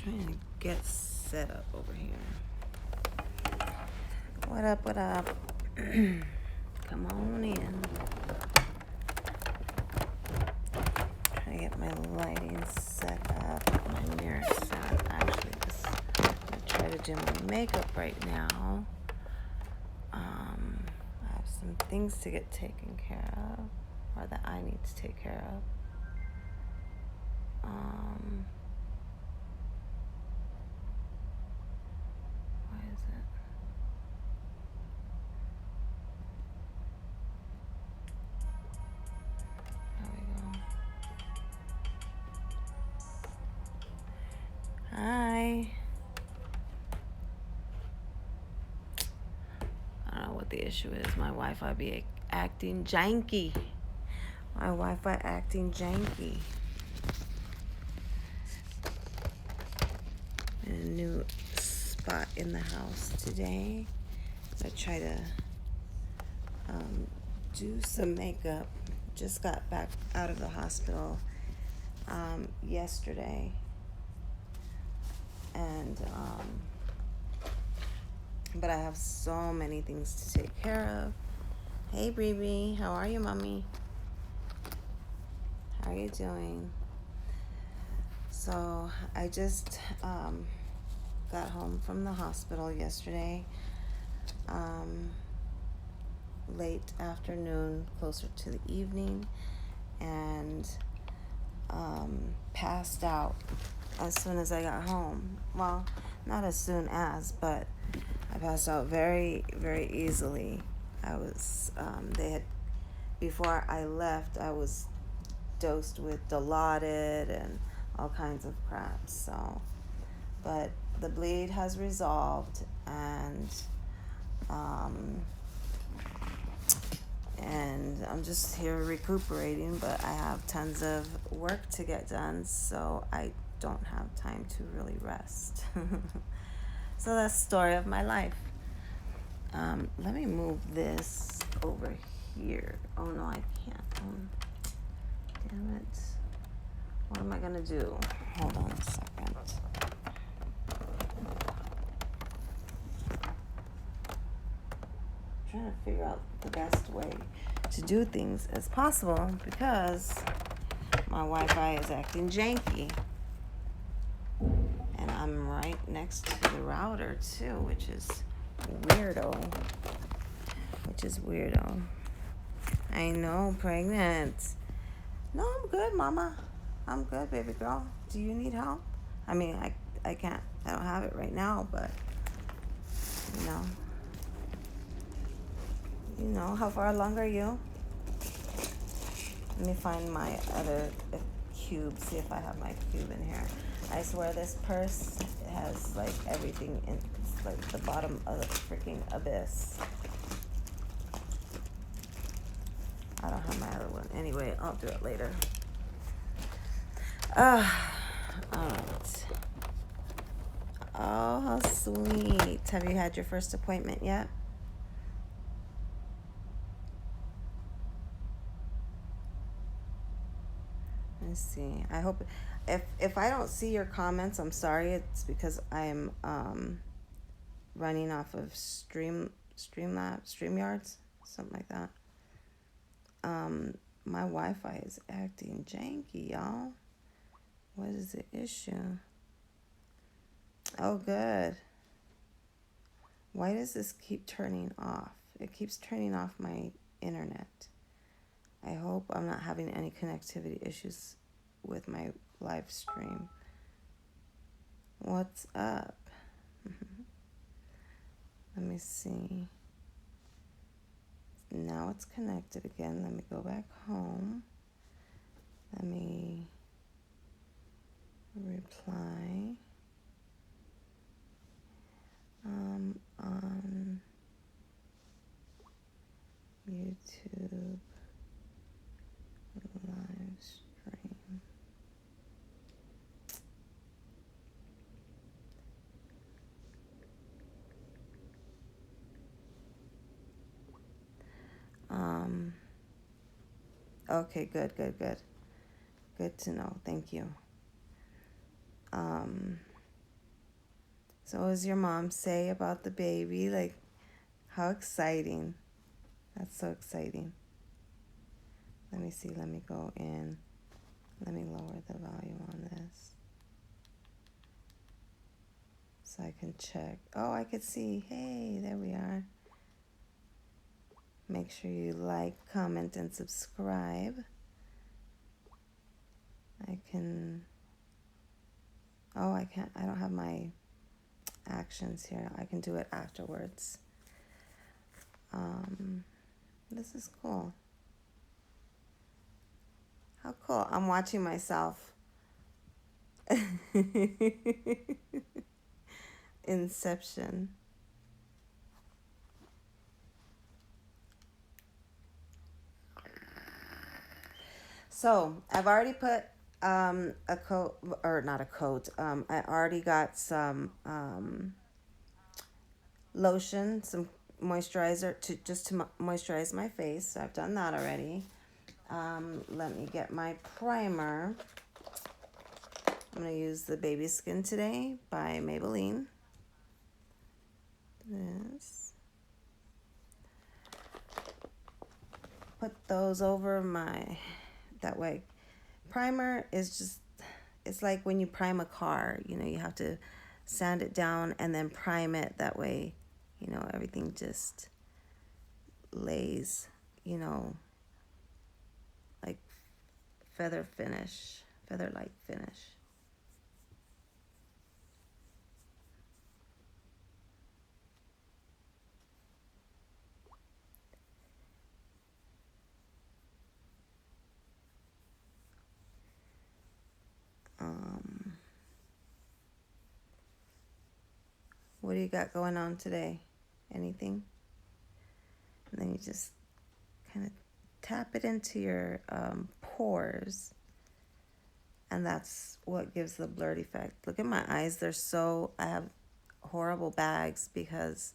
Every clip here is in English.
Trying to get set up over here. What up, what up? Come on in. Trying to get my lighting set up, my mirror set up. Actually, I'm gonna try to do my makeup right now. I have some things to get taken care of, or that I need to take care of. Why is it? There we go. Hi. I don't know what the issue is. My Wi-Fi be acting janky. My Wi-Fi acting janky. In a new spot in the house today. I try to do some makeup. Just got back out of the hospital yesterday. And but I have so many things to take care of. Hey, Bree, how are you, mommy? How are you doing? So I just got home from the hospital yesterday, late afternoon, closer to the evening, and passed out as soon as I got home. Well, not as soon as, but I passed out very, very easily. I was, before I left, I was dosed with Dilaudid and all kinds of crap. So, but the bleed has resolved, and I'm just here recuperating, but I have tons of work to get done, so I don't have time to really rest. So that's the story of my life. Let me move this over here. Oh no, I can't. Damn it. What am I gonna do? Hold on a second. I'm trying to figure out the best way to do things as possible because my Wi-Fi is acting janky. And I'm right next to the router too, which is weirdo. I know, pregnant. No, I'm good, mama. I'm good, baby girl. Do you need help? I mean, I can't, I don't have it right now, but, you know, how far along are you? Let me find my other cube, see if I have my cube in here. I swear this purse has, like, everything in, it's like the bottom of the freaking abyss. I don't have my other one. Anyway, I'll do it later. Alright. Oh, how sweet. Have you had your first appointment yet? Let's see. I hope if I don't see your comments, I'm sorry. It's because I'm running off of StreamYards, something like that. My Wi-Fi is acting janky, y'all. What is the issue? Oh, good. Why does this keep turning off? It keeps turning off my internet. I hope I'm not having any connectivity issues with my live stream. What's up? Let me see. Now it's connected again. Let me go back home. Let me reply. On YouTube live stream. Okay, good. Good to know. Thank you. So what does your mom say about the baby? Like, how exciting. That's so exciting. Let me see. Let me go in. Let me lower the volume on this so I can check. Oh, I could see. Hey, there we are. Make sure you like, comment, and subscribe. I can... Oh, I can't. I don't have my actions here. I can do it afterwards. This is cool. How cool. I'm watching myself. Inception. So I've already put a coat, or not a coat. I already got some lotion, some moisturizer to moisturize my face. So I've done that already. Let me get my primer. I'm going to use the Baby Skin today by Mai-Ling. This. Put those over my, that way. Primer is just, it's like when you prime a car, you know, you have to sand it down and then prime it. That way, you know, everything just lays, you know, like feather-like finish. What do you got going on today? Anything? And then you just kind of tap it into your pores. And that's what gives the blurred effect. Look at my eyes. I have horrible bags because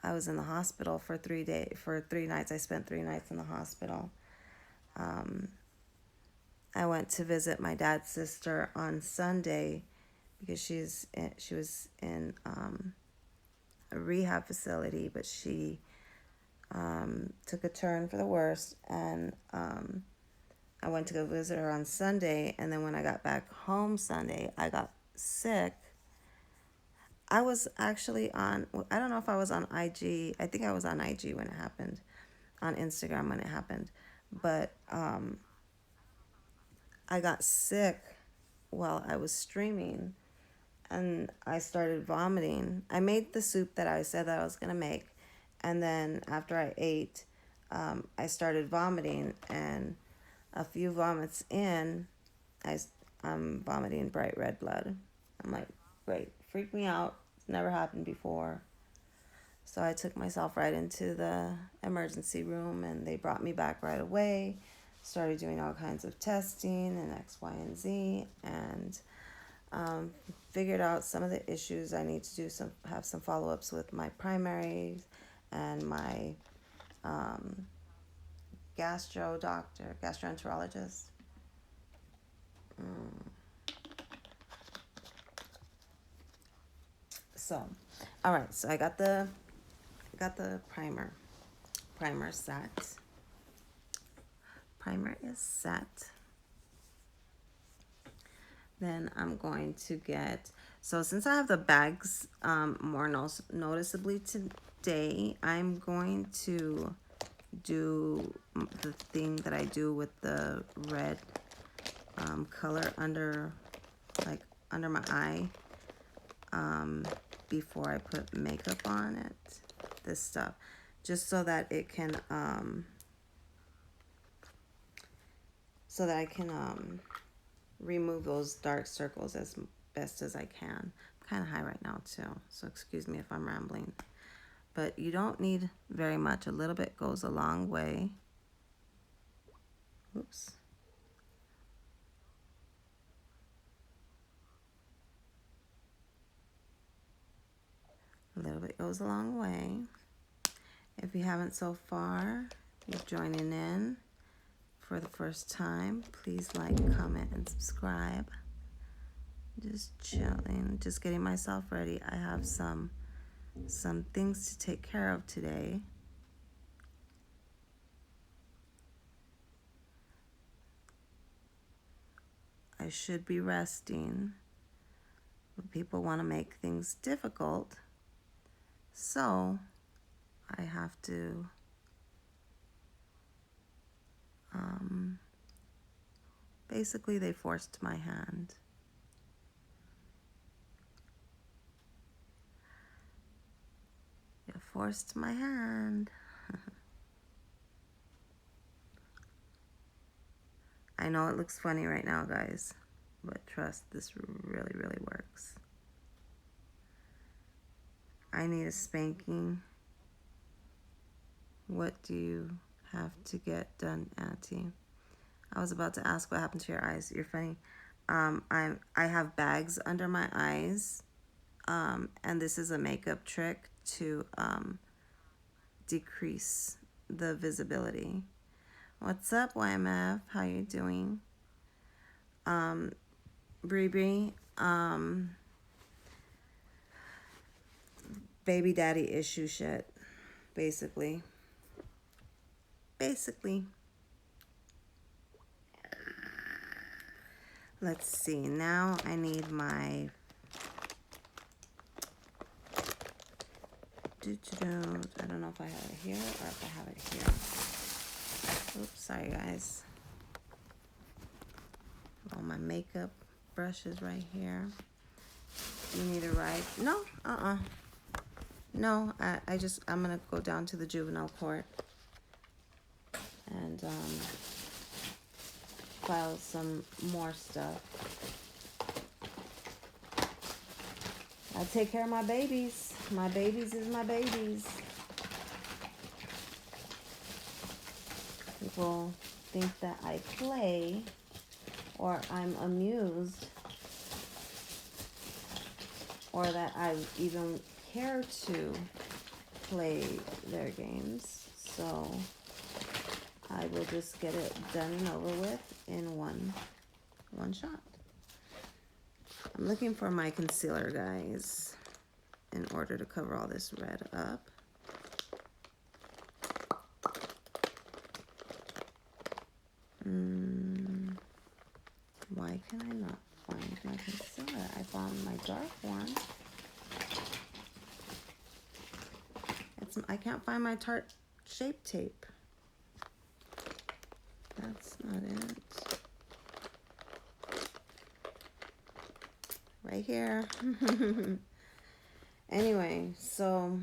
I was in the hospital for 3 nights. I spent 3 nights in the hospital. I went to visit my dad's sister on Sunday because she was in a rehab facility, but she took a turn for the worse, and I went to go visit her on Sunday, and then when I got back home Sunday, I got sick. I was actually on, I don't know if I was on IG. I think I was on IG when it happened, on Instagram when it happened. But I got sick while I was streaming, and I started vomiting. I made the soup that I said that I was going to make, and then after I ate, I started vomiting, and a few vomits in, I'm vomiting bright red blood. I'm like, great, freaked me out. It's never happened before. So I took myself right into the emergency room, and they brought me back right away. Started doing all kinds of testing and X, Y, and Z, and figured out some of the issues. I need to have some follow-ups with my primaries and my gastroenterologist. So, all right. So I got the primer. Primer set. Primer is set. Then I'm going to get, so since I have the bags more noticeably today, I'm going to do the thing that I do with the red color under my eye before I put makeup on it. This stuff, just so that it can I can remove those dark circles as best as I can. I'm kind of high right now too, so excuse me if I'm rambling. But you don't need very much. A little bit goes a long way. Oops. A little bit goes a long way. If you haven't so far, if you're joining in for the first time, please like, comment, and subscribe. Just chilling, just getting myself ready. I have some things to take care of today. I should be resting, but people want to make things difficult. So I have to basically they forced my hand. You forced my hand. I know it looks funny right now, guys, but trust, this really, really works. I need a spanking. What do you have to get done, Auntie? I was about to ask what happened to your eyes. You're funny. I have bags under my eyes, and this is a makeup trick to decrease the visibility. What's up, YMF? How you doing? Bree, baby daddy issue shit, basically. Let's see. Now I need my I don't know if I have it here or if I have it here. Oops, sorry guys. All my makeup brushes right here. You need a ride? No, no, I'm gonna go down to the juvenile court and file some more stuff. I take care of my babies. My babies is my babies. People think that I play or I'm amused or that I even care to play their games. So I will just get it done and over with in one shot. I'm looking for my concealer, guys, in order to cover all this red up. Why can I not find my concealer? I found my dark one. I can't find my Tarte Shape Tape. That's not it. Right here. Anyway, so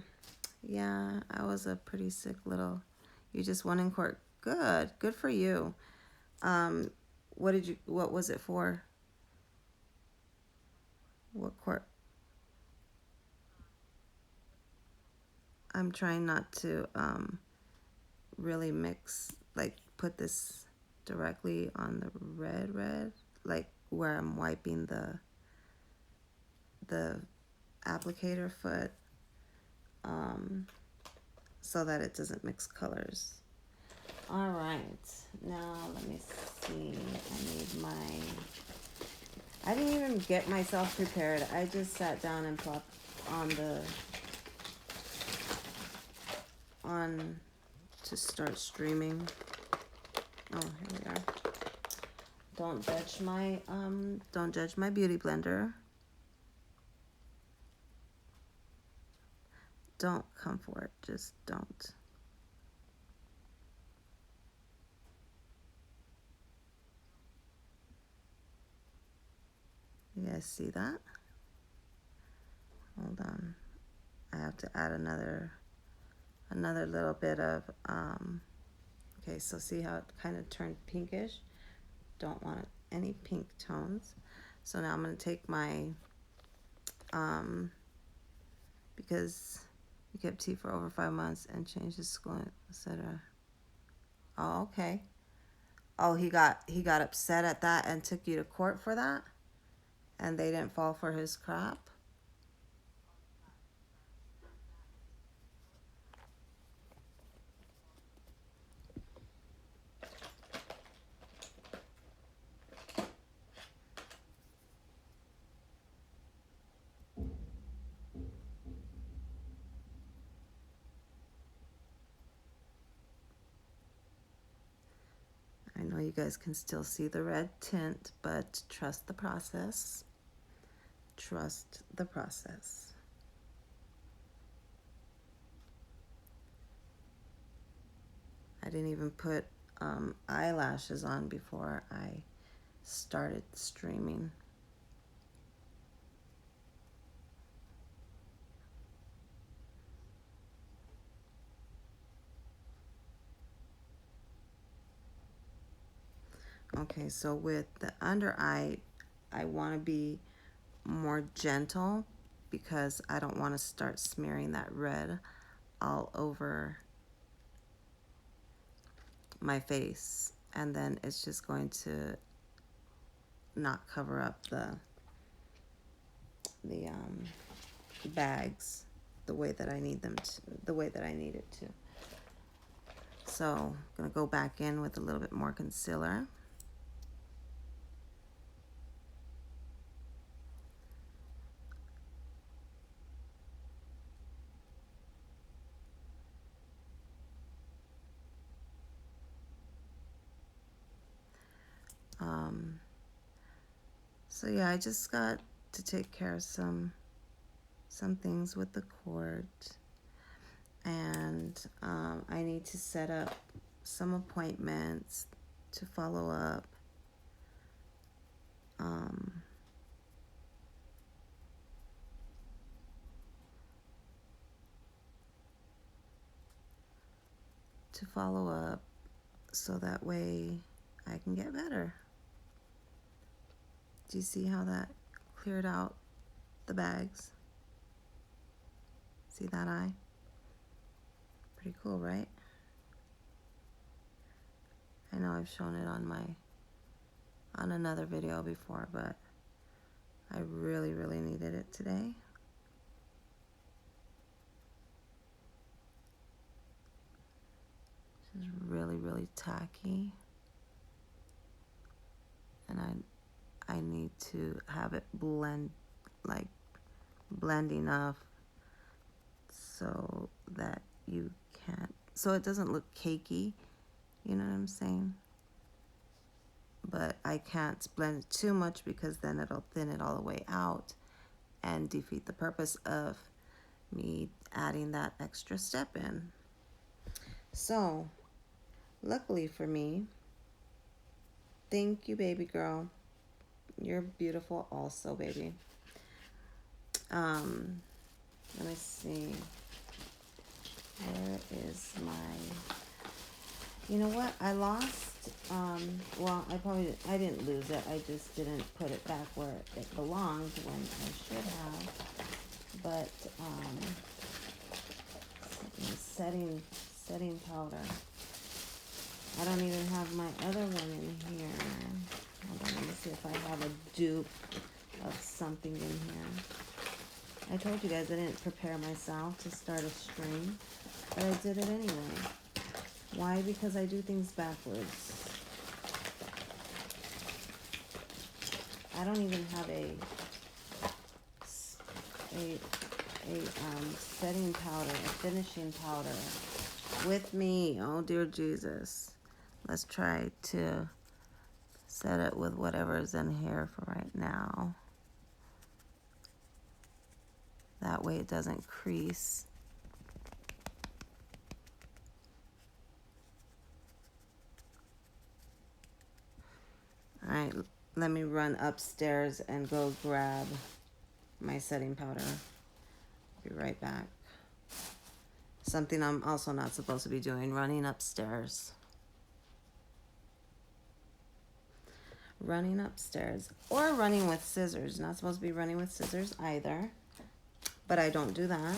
yeah, I was a pretty sick little. You just won in court. Good for you. What was it for? What court? I'm trying not to really mix, like put this directly on the red, like where I'm wiping the applicator foot, so that it doesn't mix colors. All right, now let me see. I didn't even get myself prepared. I just sat down and plopped on to start streaming. Oh, here we are. Don't judge my beauty blender. Don't come for it. Just don't. You guys see that? Hold on. I have to add another little bit of okay, so see how it kind of turned pinkish? Don't want any pink tones. So now I'm going to take my because you kept tea for over 5 months and changed his school, etc. Oh, okay. Oh, he got upset at that and took you to court for that? And they didn't fall for his crap? guys can still see the red tint, but trust the process. Trust the process. I didn't even put eyelashes on before I started streaming. Okay, so with the under eye, I want to be more gentle because I don't want to start smearing that red all over my face, and then it's just going to not cover up the bags the way that I need them to, the way that I need it to. So I'm gonna go back in with a little bit more concealer. So yeah, I just got to take care of some things with the cord, and I need to set up some appointments to follow up. So that way I can get better. Do you see how that cleared out the bags? See that eye? Pretty cool, right? I know I've shown it on another video before, but I really needed it today. This is really tacky, and I need to have it blend enough so that you can't, so it doesn't look cakey, you know what I'm saying? But I can't blend it too much because then it'll thin it all the way out and defeat the purpose of me adding that extra step in. So luckily for me, thank you, baby girl. You're beautiful also, baby. Let me see. Where is my... You know what? I lost... well, I didn't lose it. I just didn't put it back where it belonged when I should have. But, setting powder. I don't even have my other one in here. Hold on, let me see if I have a dupe of something in here. I told you guys I didn't prepare myself to start a stream, but I did it anyway. Why? Because I do things backwards. I don't even have a setting powder, a finishing powder with me. Oh dear Jesus. Let's try to set it with whatever's in here for right now. That way it doesn't crease. All right, let me run upstairs and go grab my setting powder. Be right back. Something I'm also not supposed to be doing, running upstairs. Running upstairs. Or running with scissors. Not supposed to be running with scissors either. But I don't do that.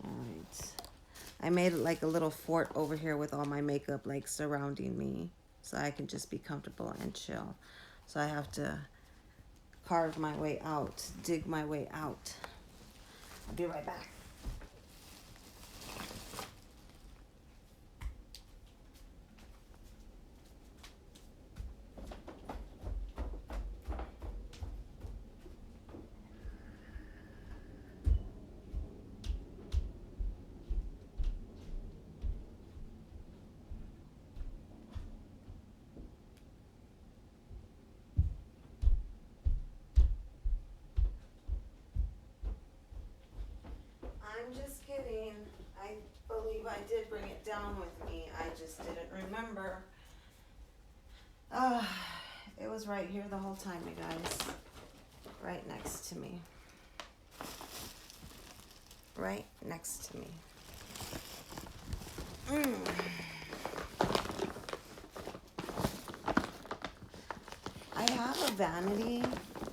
Alright. I made like a little fort over here with all my makeup like surrounding me. So I can just be comfortable and chill. So I have to carve my way out. Dig my way out. I'll be right back. did bring it down with me. I just didn't remember. It was right here the whole time, you guys. Right next to me. Right next to me. I have a vanity,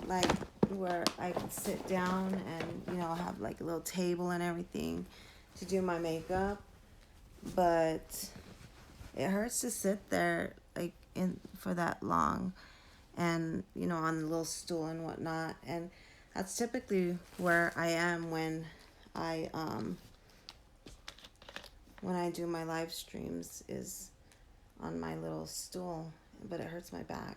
like, where I can sit down and, you know, have like a little table and everything to do my makeup. But it hurts to sit there like for that long, and you know, on the little stool and whatnot. And that's typically where I am I when I do my live streams, is on my little stool, but it hurts my back.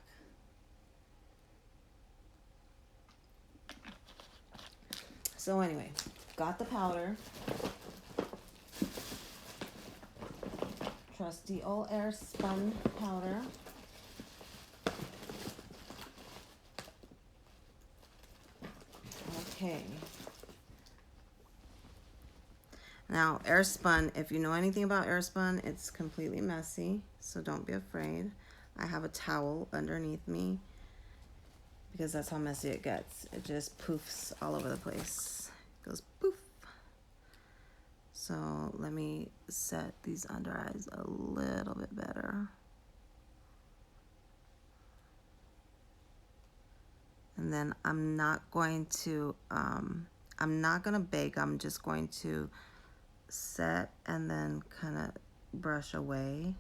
So anyway, got the powder. Trusty old air spun powder. Okay. Now, air spun, if you know anything about air spun, it's completely messy, so don't be afraid. I have a towel underneath me because that's how messy it gets. It just poofs all over the place. It goes poof. So let me set these under eyes a little bit better. And then I'm not going to bake. I'm just going to set and then kind of brush away.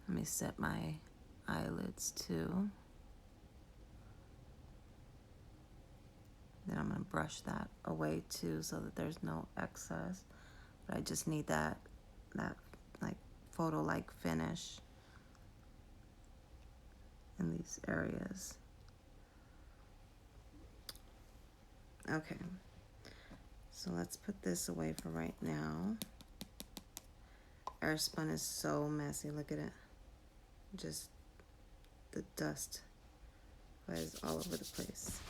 Let me set my eyelids too. Then I'm going to brush that away too so that there's no excess. But I just need that like photo-like finish in these areas. Okay. So let's put this away for right now. Air spun is so messy. Look at it. Just the dust flies all over the place.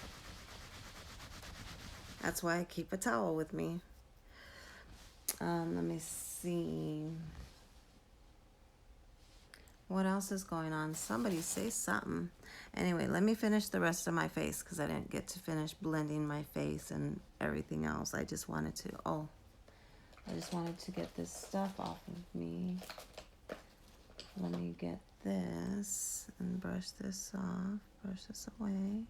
That's why I keep a towel with me. Let me see. What else is going on? Somebody say something. Anyway, let me finish the rest of my face because I didn't get to finish blending my face and everything else. I just wanted to get this stuff off of me. Let me get this and brush this off. Brush this away.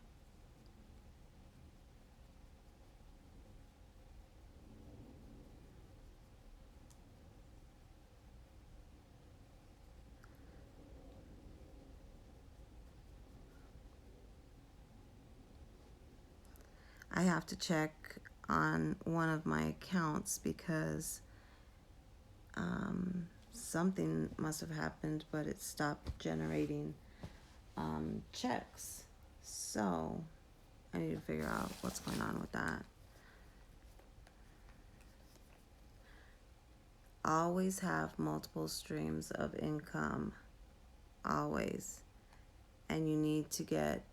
I have to check on one of my accounts because something must have happened, but it stopped generating checks. So I need to figure out what's going on with that. Always have multiple streams of income. Always. And you need to get,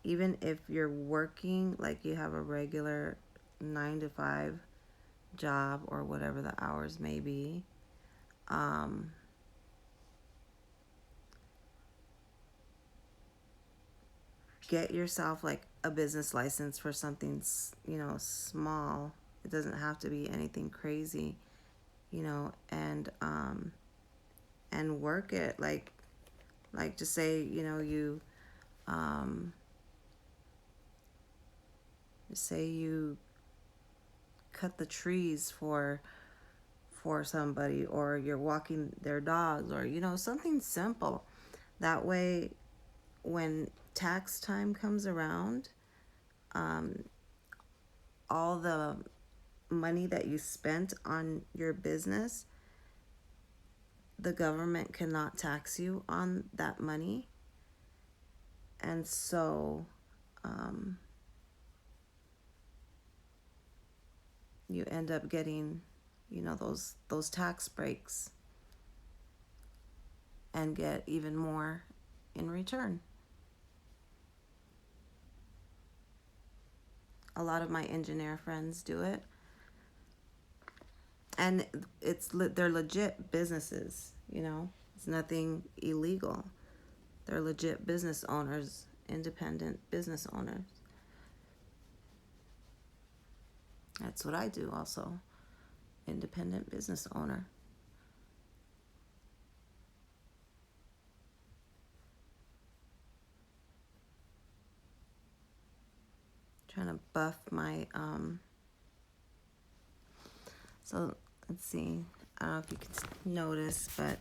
even if you're working, like you have a regular 9 to 5 job or whatever the hours may be, get yourself like a business license for something, you know, small. It doesn't have to be anything crazy, you know, and work it like just say, you know, you say you cut the trees for somebody, or you're walking their dogs, or you know, something simple. That way when tax time comes around, all the money that you spent on your business, the government cannot tax you on that money. And so you end up getting, you know, those tax breaks and get even more in return. A lot of my engineer friends do it, and they're legit businesses. It's nothing illegal. They're legit business owners, independent business owners. That's what I do also. Independent business owner. Trying to buff my so let's see. I don't know if you can notice, but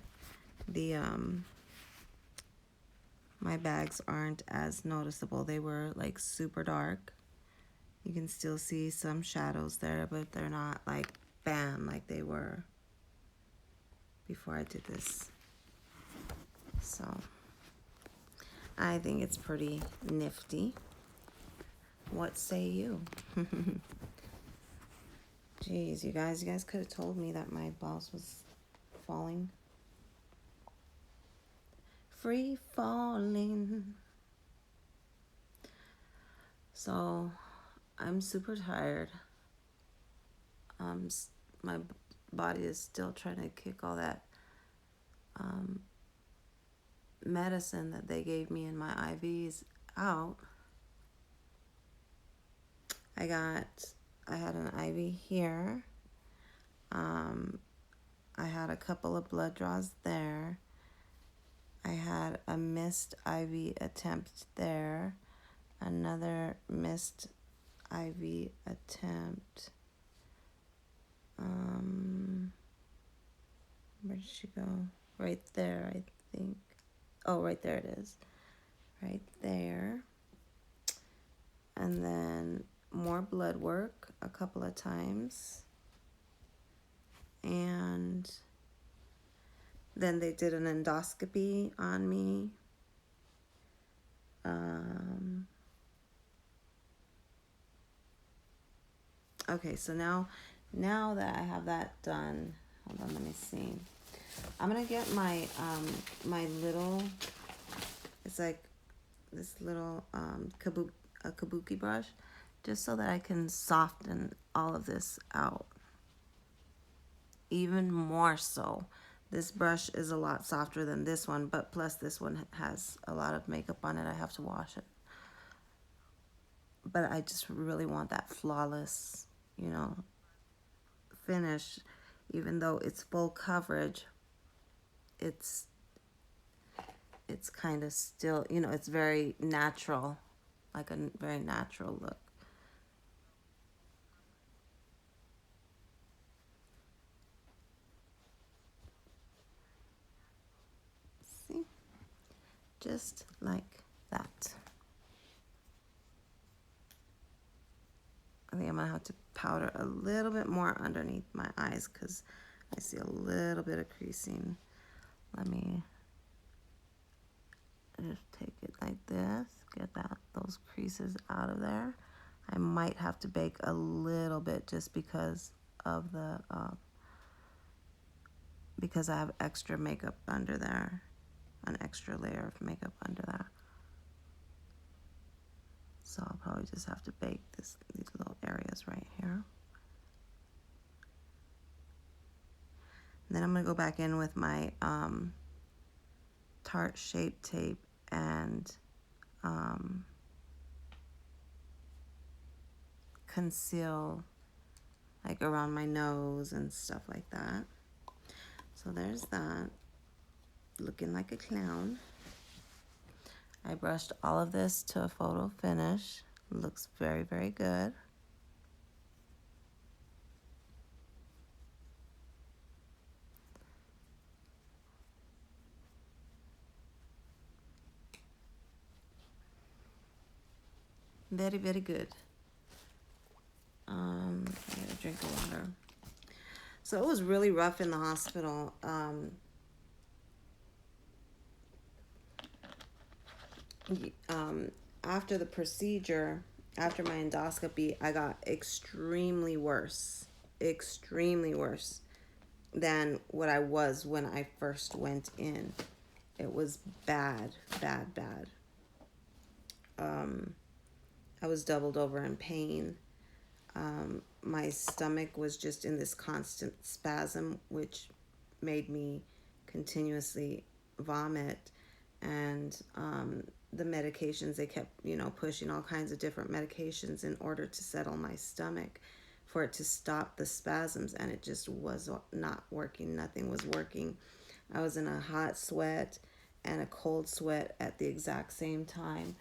the my bags aren't as noticeable. They were like super dark. You can still see some shadows there, but they're not like bam like they were before I did this. So I think it's pretty nifty. What say you? Jeez, you guys could have told me that my boss was falling. Free falling. So I'm super tired. My body is still trying to kick all that medicine that they gave me in my IVs out. I had an IV here. I had a couple of blood draws there. I had a missed IV attempt there. Another missed IV attempt. Where did she go? Right there, I think. Oh, right there it is. Right there. And then more blood work a couple of times. And then they did an endoscopy on me. Okay, so now that I have that done, hold on, let me see. I'm gonna get my my little, it's like this little kabuki brush, just so that I can soften all of this out. Even more so. This brush is a lot softer than this one, but plus this one has a lot of makeup on it. I have to wash it. But I just really want that flawless, finish. Even though it's full coverage, it's kind of still, it's very natural, like a very natural look. See? Just like that. I think I'm going to have to powder a little bit more underneath my eyes because I see a little bit of creasing. Let me just take it like this, get those creases out of there. I might have to bake a little bit just because of the because I have extra makeup under there, an extra layer of makeup under there. So I'll probably just have to bake these little areas right here. And then I'm going to go back in with my Tarte Shape Tape and conceal like around my nose and stuff like that. So there's that, looking like a clown. I brushed all of this to a photo finish. Looks very, very good. Very, very good. I gotta drink of water. So it was really rough in the hospital. After the procedure, after my endoscopy, I got extremely worse than what I was when I first went in. It was bad, bad, bad. I was doubled over in pain. My stomach was just in this constant spasm, which made me continuously vomit. And the medications, they kept, pushing all kinds of different medications in order to settle my stomach for it to stop the spasms. And it just was not working. Nothing was working. I was in a hot sweat and a cold sweat at the exact same time.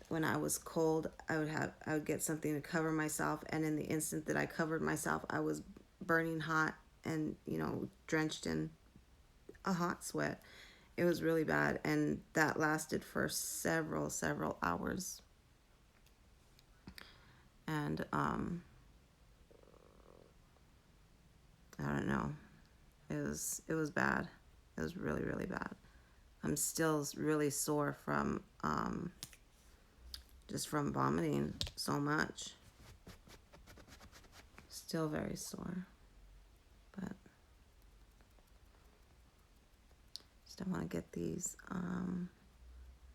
When I was cold, I would get something to cover myself, and in the instant that I covered myself, I was burning hot and drenched in a hot sweat. It was really bad, and that lasted for several hours. And I don't know. It was bad. It was really, really bad. I'm still really sore from just from vomiting so much. Still very sore. But just don't want to get these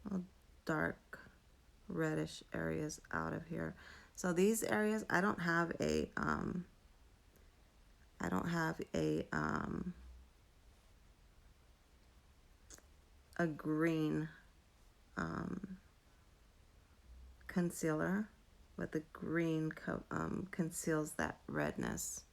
little dark reddish areas out of here. So these areas, I don't have a green concealer, but the green conceals that redness.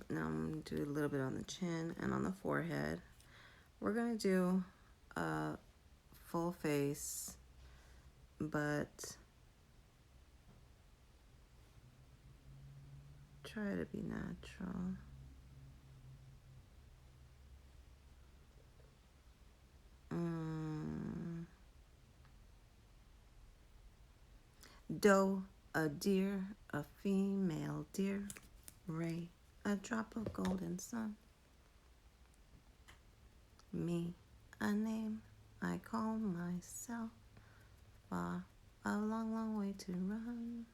Now I'm going to do a little bit on the chin and on the forehead. We're going to do a full face, but try to be natural. Doe, a deer, a female deer, ray, a drop of golden sun. Me, a name I call myself, far, a long way to run.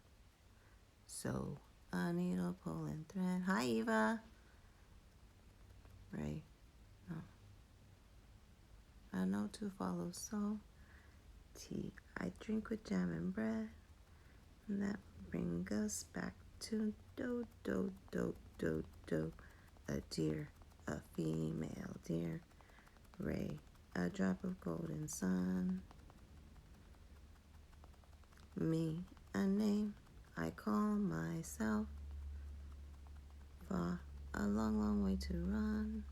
So, a needle pulling thread. Hi, Eva. Ray, no. I know to follow, so tea I drink with jam and bread. And that bring us back to do. A deer, a female deer, ray, a drop of golden sun. Me, a name I call myself, far, a long way to run.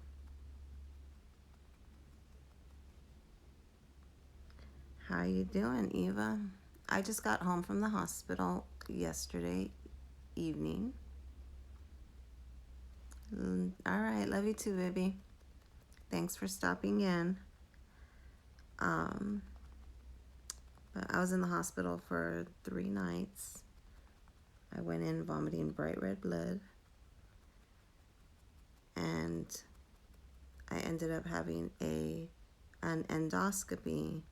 How you doing, Eva? I just got home from the hospital yesterday evening. All right, love you too, baby. Thanks for stopping in. But I was in the hospital for 3 nights. I went in vomiting bright red blood, and I ended up having an endoscopy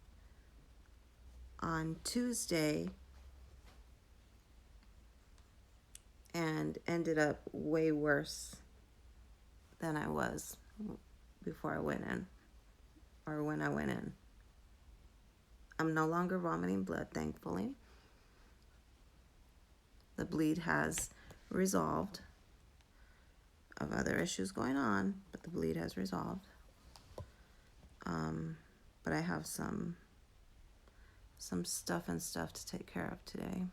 on Tuesday, and ended up way worse than I was before I went in, or when I went in. I'm no longer vomiting blood, thankfully. The bleed has resolved. Of other issues going on, but the bleed has resolved. But I have some stuff to take care of today.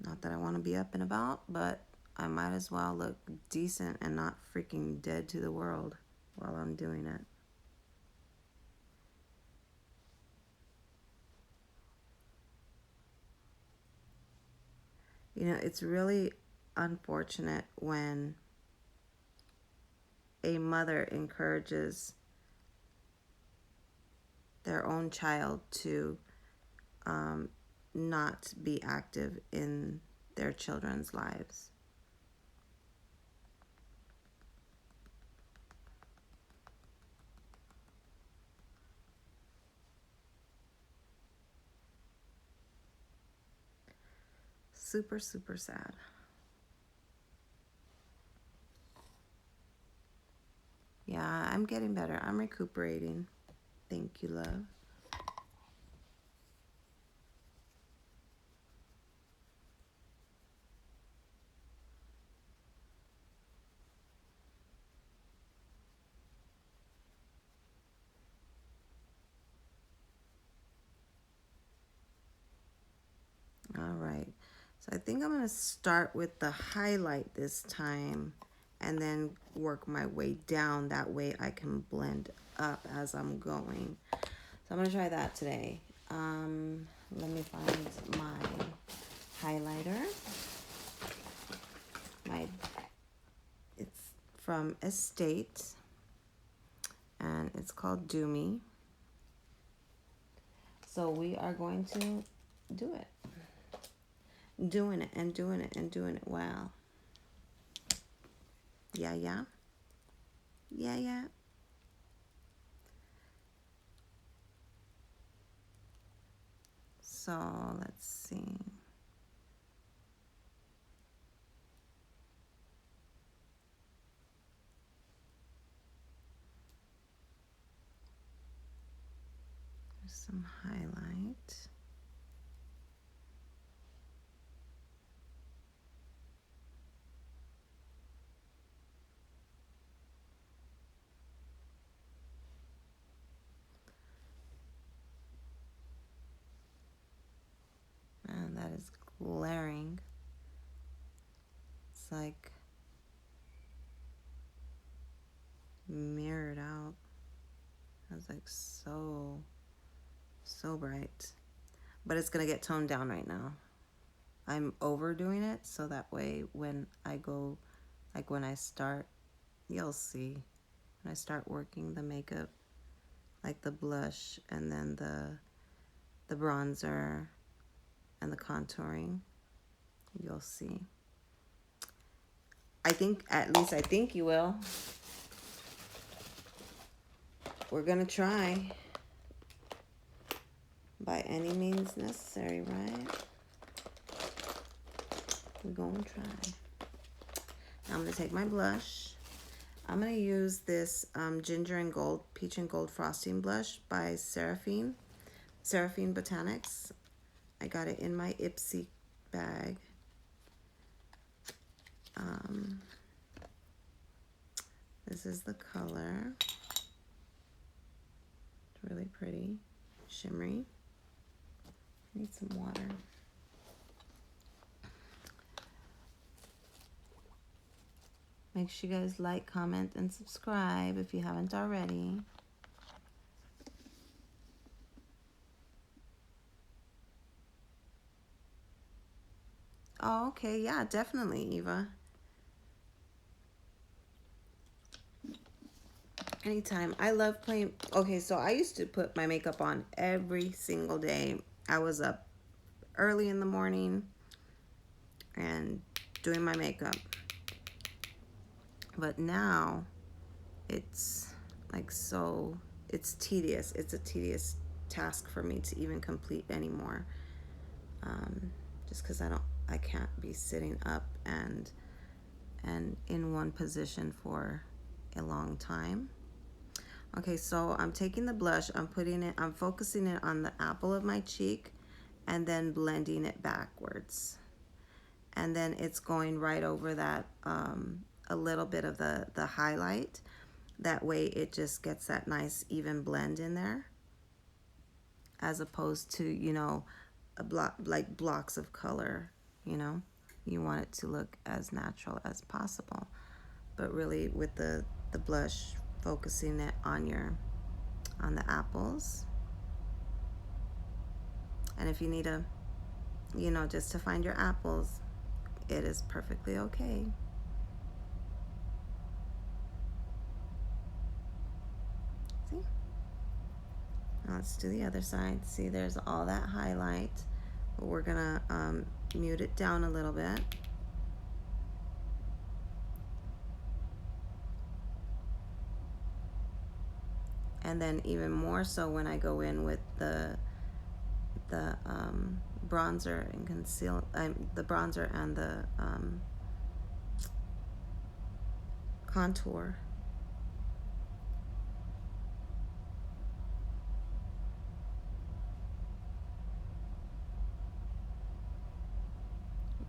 Not that I want to be up and about, but I might as well look decent and not freaking dead to the world while I'm doing it. It's really unfortunate when a mother encourages their own child to not be active in their children's lives. Super, super sad. Yeah, I'm getting better. I'm recuperating. Thank you, love. All right. So I think I'm going to start with the highlight this time and then work my way down. That way I can blend up as I'm going. So I'm going to try that today. Let me find my highlighter. It's from Estate, and it's called Do Me. So we are going to do it. Doing it and doing it and doing it well. Yeah, yeah. Yeah, yeah. So let's see. There's some highlight. Man, that is glaring. It's like mirrored out. It's like so bright. But it's going to get toned down right now. I'm overdoing it so that way when I go, like when I start, you'll see. When I start working the makeup, like the blush and then the bronzer and the contouring, you'll see. At least I think you will. We're gonna try by any means necessary, right? We're gonna try. Now I'm gonna take my blush. I'm gonna use this Ginger and Gold, Peach and Gold Frosting Blush by Seraphine Botanics. I got it in my Ipsy bag. This is the color. It's really pretty, shimmery. I need some water. Make sure you guys like, comment, and subscribe if you haven't already. Oh, okay. Yeah, definitely, Eva. Anytime. I love playing. Okay, so I used to put my makeup on every single day. I was up early in the morning and doing my makeup. But now it's like it's tedious. It's a tedious task for me to even complete anymore. Just because I can't be sitting up and in one position for a long time. Okay, so I'm taking the blush, I'm focusing it on the apple of my cheek and then blending it backwards. And then it's going right over that, a little bit of the highlight. That way it just gets that nice even blend in there. As opposed to, like blocks of color, You want it to look as natural as possible. But really with the blush, focusing it on the apples. And if you need just to find your apples, it is perfectly okay. See? Let's do the other side. See, there's all that highlight, but we're gonna mute it down a little bit. And then even more so when I go in with the bronzer and conceal, the bronzer and the contour.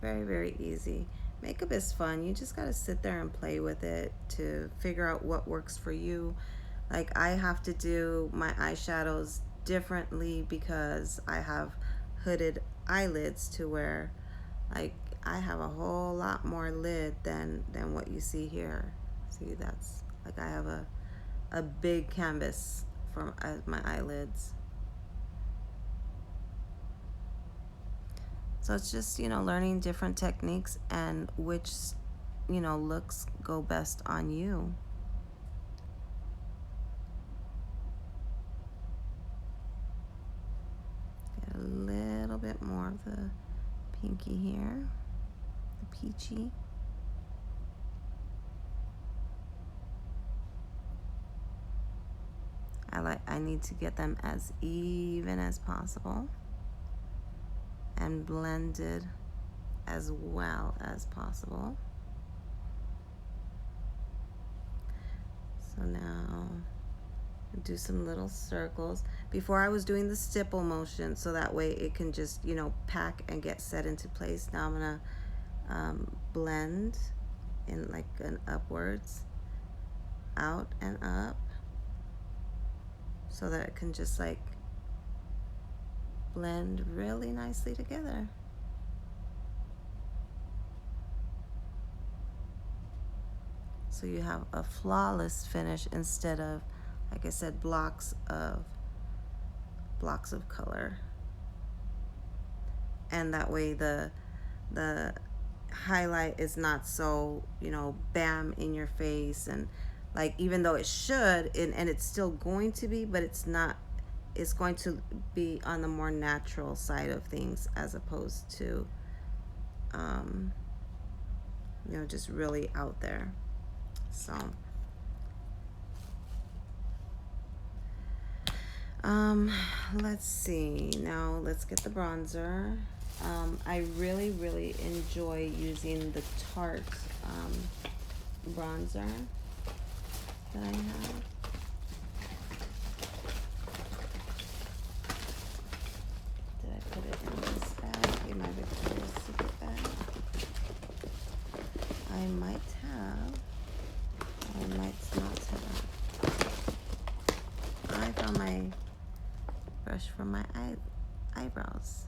Very, very easy. Makeup is fun. You just got to sit there and play with it to figure out what works for you. Like, I have to do my eyeshadows differently because I have hooded eyelids, to where, like, I have a whole lot more lid than what you see here. See, that's like, I have a big canvas for my eyelids. So it's just, learning different techniques and which, looks go best on you. Get a little bit more of the pinky here, the peachy. I need to get them as even as possible and blended as well as possible. So now do some little circles. Before I was doing the stipple motion, so that way it can just, pack and get set into place. Now I'm gonna blend in like an upwards, out and up, so that it can just like blend really nicely together. So you have a flawless finish instead of, like I said, blocks of color. And that way the highlight is not so, bam in your face, and like, even though it should, and it's still going to be, but it's not. It's going to be on the more natural side of things, as opposed to just really out there. So let's see, now let's get the bronzer. I really, really enjoy using the Tarte bronzer that I have. Did I put it in this bag, in my Victoria's Secret bag? I might have. I might not have. I found my brush for my eyebrows.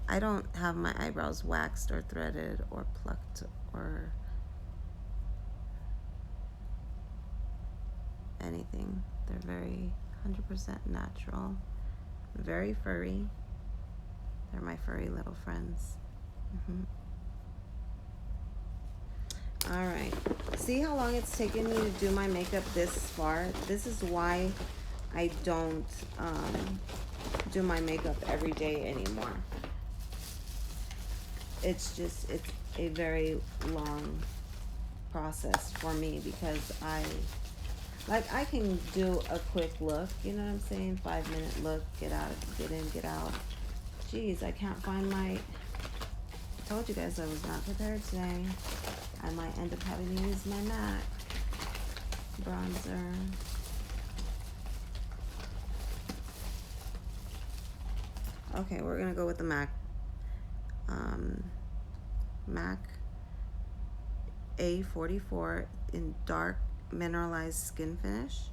I don't have my eyebrows waxed or threaded or plucked or anything. They're very 100% natural, very furry. They're my furry little friends. All right, see how long it's taken me to do my makeup this far? This is why I don't do my makeup every day anymore. It's a very long process for me, because I can do a quick look, you know what I'm saying? 5-minute look, get out, get in, get out. Geez, I can't find I told you guys I was not prepared today. I might end up having to use my MAC bronzer. Okay, we're gonna go with the MAC. MAC A44 in dark mineralized skin finish.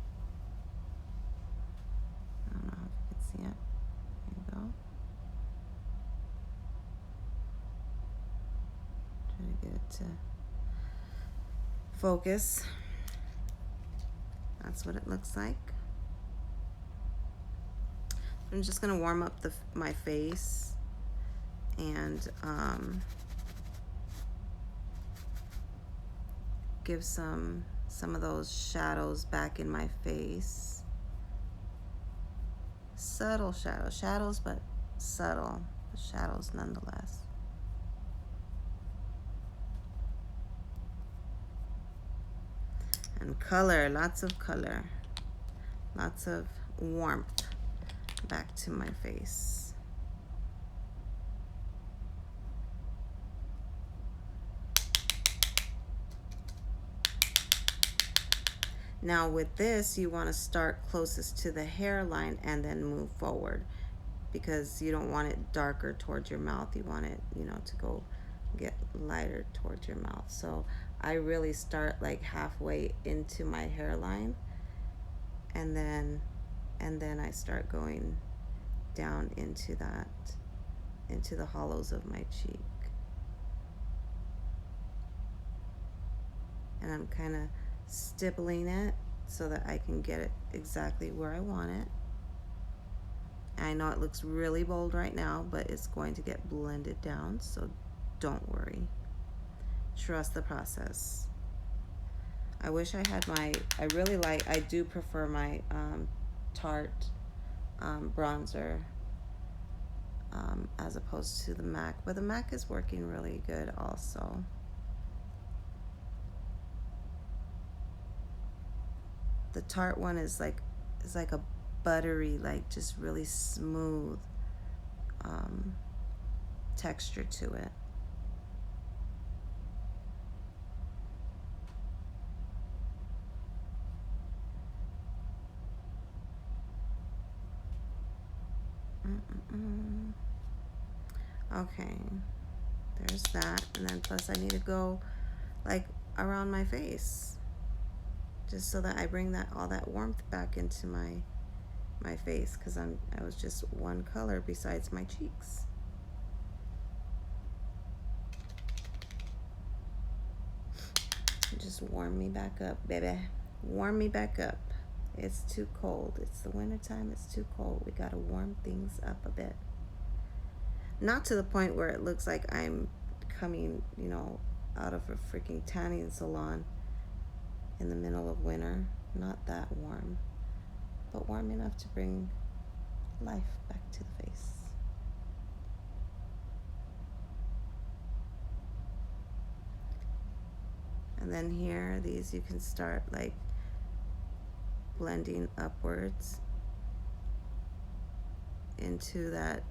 I don't know if you can see it. There you go. Try to get it to focus. That's what it looks like. I'm just gonna warm up my face and give some of those shadows back in my face. subtle shadows. Shadows, but subtle. Shadows nonetheless. And color, lots of color. Lots of warmth back to my face. Now with this, you want to start closest to the hairline and then move forward, because you don't want it darker towards your mouth. You want it, you know, to go get lighter towards your mouth. So I really start like halfway into my hairline, and then I start going down into the hollows of my cheek. And I'm kind of stippling it so that I can get it exactly where I want it. I know it looks really bold right now, but it's going to get blended down, so don't worry. Trust the process. I wish I had I do prefer my Tarte bronzer as opposed to the MAC, but the MAC is working really good also. The Tarte one is like a buttery, like just really smooth texture to it. Okay, there's that, and then plus I need to go like around my face, just so that I bring all that warmth back into my face, because I was just one color besides my cheeks. Just warm me back up, baby. Warm me back up. It's too cold. It's the winter time. It's too cold. We gotta warm things up a bit. Not to the point where it looks like I'm coming, you know, out of a freaking tanning salon in the middle of winter. Not that warm, but warm enough to bring life back to the face. And then here, these you can start like blending upwards into that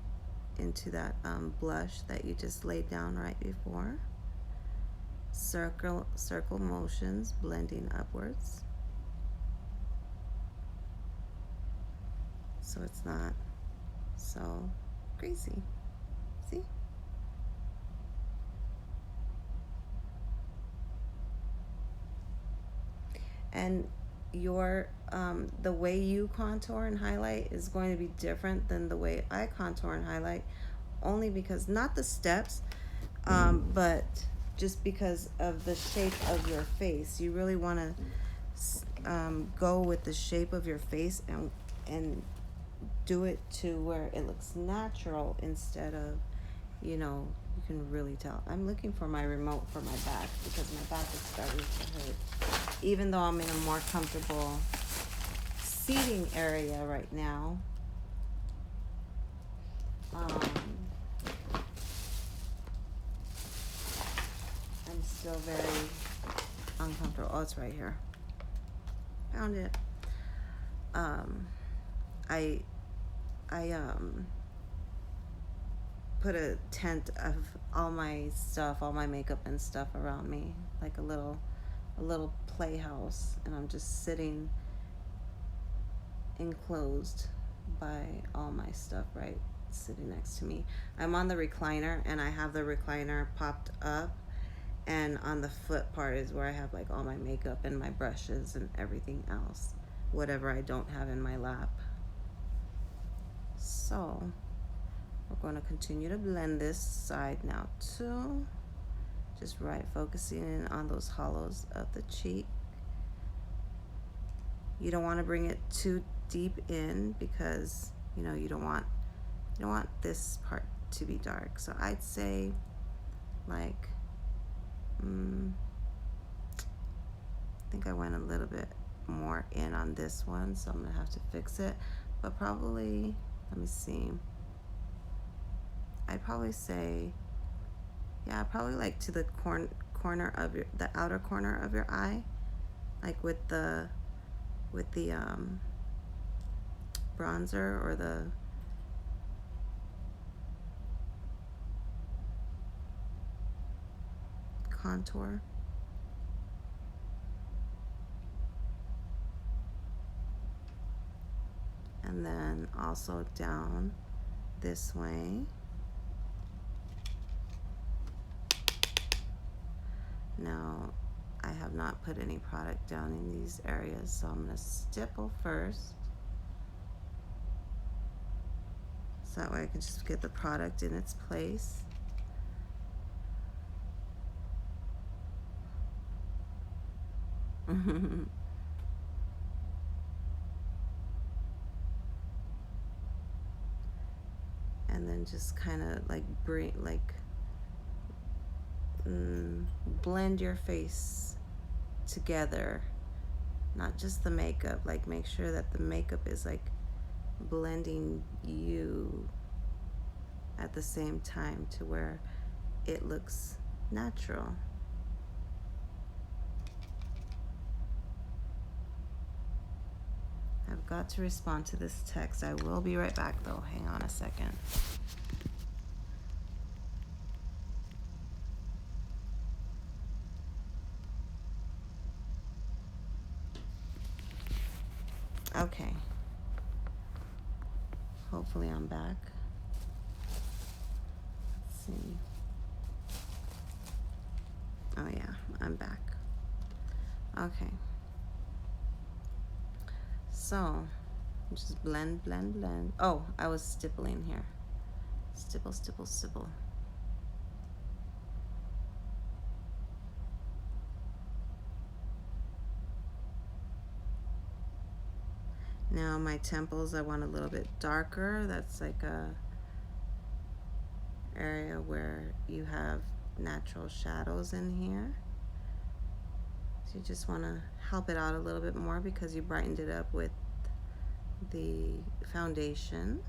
blush that you just laid down right before. Circle motions, blending upwards, so it's not so crazy. See? And your the way you contour and highlight is going to be different than the way I contour and highlight, only because, not the steps, but just because of the shape of your face. You really want to go with the shape of your face and do it to where it looks natural, instead of, you know, you can really tell. I'm looking for my remote for my back, because my back is starting to hurt, even though I'm in a more comfortable seating area right now. I'm still very uncomfortable. Oh, it's right here. Found it. I put a tent of all my stuff, all my makeup and stuff around me, like a little playhouse, and I'm just sitting enclosed by all my stuff right sitting next to me. I'm on the recliner, and I have the recliner popped up, and on the foot part is where I have like all my makeup and my brushes and everything else, whatever I don't have in my lap. So we're going to continue to blend this side now too, just right focusing in on those hollows of the cheek. You don't want to bring it too deep in, because, you know, you don't want this part to be dark. So I'd say like I think I went a little bit more in on this one, so I'm gonna have to fix it, but probably Let me see. I'd probably say, yeah, probably like to the corner of the outer corner of your eye, like with the bronzer or the contour. And then also down this way. Now, I have not put any product down in these areas, so I'm going to stipple first. So that way I can just get the product in its place. And then just kind of like blend your face together, not just the makeup. Like, make sure that the makeup is like blending you at the same time to where it looks natural. I've got to respond to this text. I will be right back though. Hang on a second. Okay. Hopefully I'm back. Let's see. Oh yeah, I'm back. Okay. So, just blend, blend, blend. Oh, I was stippling here. Stipple, stipple, stipple. Now my temples, I want a little bit darker. That's like a area where you have natural shadows in here. So you just want to help it out a little bit more because you brightened it up with the foundation.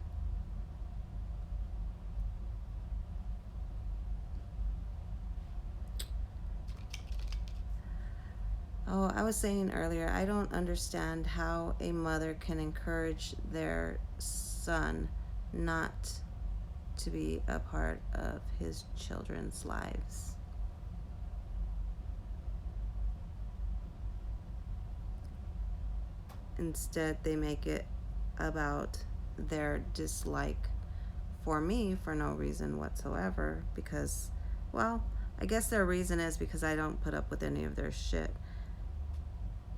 Oh, I was saying earlier, I don't understand how a mother can encourage their son not to be a part of his children's lives. Instead, they make it about their dislike for me for no reason whatsoever because, well, I guess their reason is because I don't put up with any of their shit.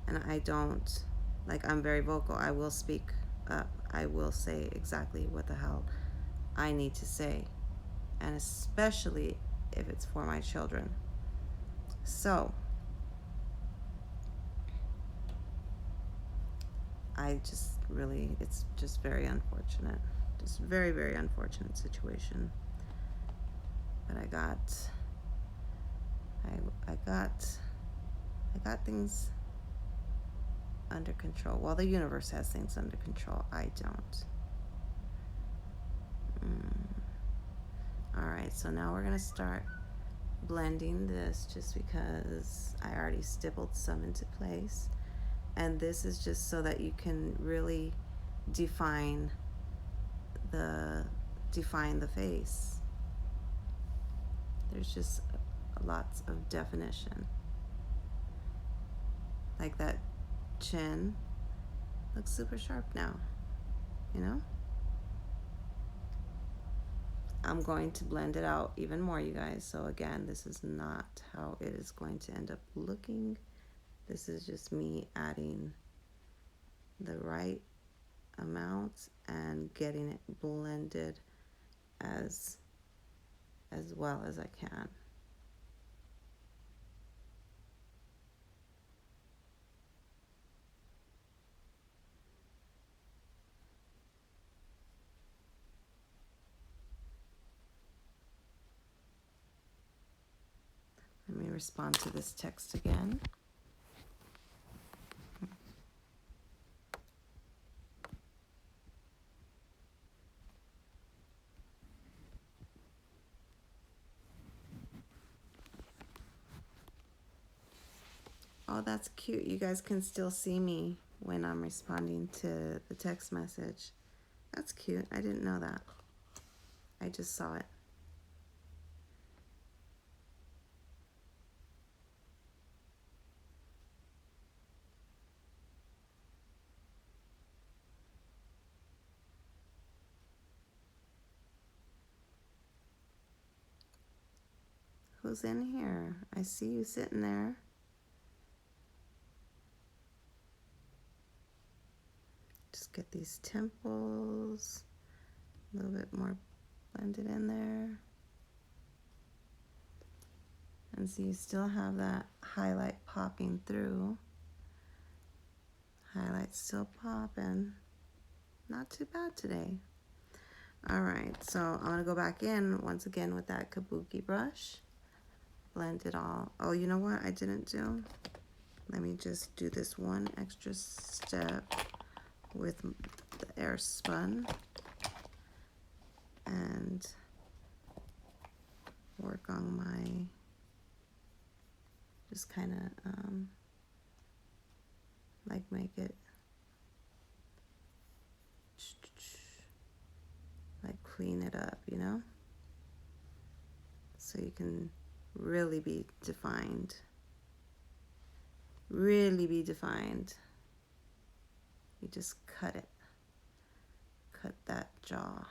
And I don't, like, I'm very vocal. I will speak up. I will say exactly what the hell I need to say. And especially if it's for my children. So, I just really, it's just very unfortunate. Just very, very unfortunate situation. But I got things under control. Well, the universe has things under control. I don't. All right, so now we're gonna start blending this just because I already stippled some into place. And this is just so that you can really define the face. There's just lots of definition. Like that chin looks super sharp now, you know? I'm going to blend it out even more, you guys. So again, this is not how it is going to end up looking. This is just me adding the right amount and getting it blended as well as I can. Let me respond to this text again. Oh, that's cute. You guys can still see me when I'm responding to the text message. That's cute. I didn't know that. I just saw it. Who's in here? I see you sitting there. Just get these temples a little bit more blended in there. And so you still have that highlight popping through. Highlight still popping. Not too bad today. All right, so I'm gonna go back in once again with that kabuki brush. Blend it all. Oh, you know what I didn't do? Let me just do this one extra step with the air spun and work on my, just kind of like make it like clean it up, you know, so you can really be defined. Really be defined. You just cut it. Cut that jaw.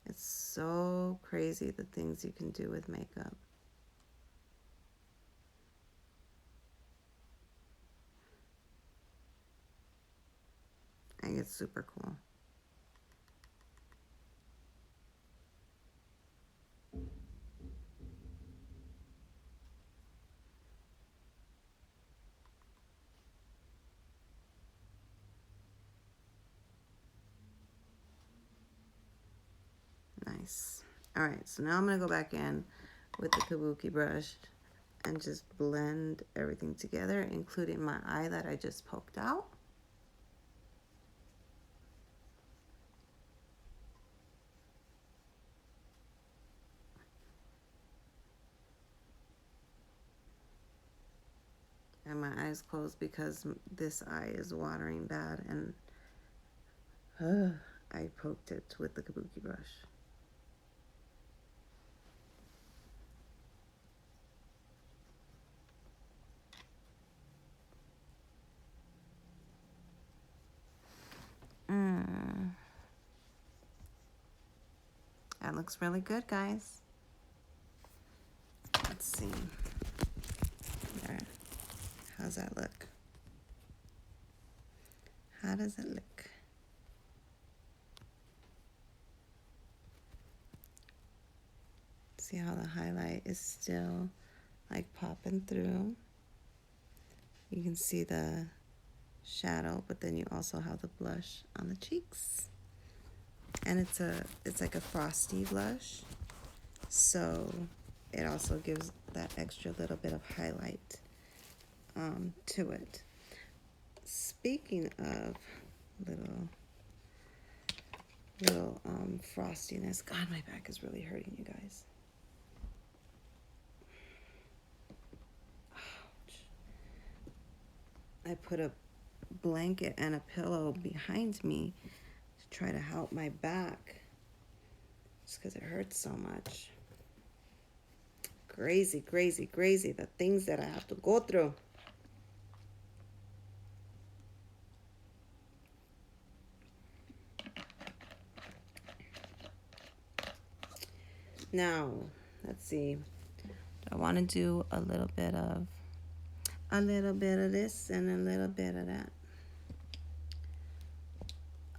It's so crazy the things you can do with makeup. I think it's super cool. Nice. All right, so now I'm gonna go back in with the kabuki brush and just blend everything together, including my eye that I just poked out. And my eyes closed because this eye is watering bad, and I poked it with the kabuki brush. That looks really good, guys. Let's see. There. How's that look? How does it look? See how the highlight is still like popping through. You can see the shadow, but then you also have the blush on the cheeks. And it's like a frosty blush, so it also gives that extra little bit of highlight to it. Speaking of little frostiness, God, my back is really hurting, you guys. Ouch. I put a blanket and a pillow behind me to try to help my back, just because it hurts so much. Crazy, crazy, crazy, the things that I have to go through. Now, let's see. I want to do a little bit of this and a little bit of that.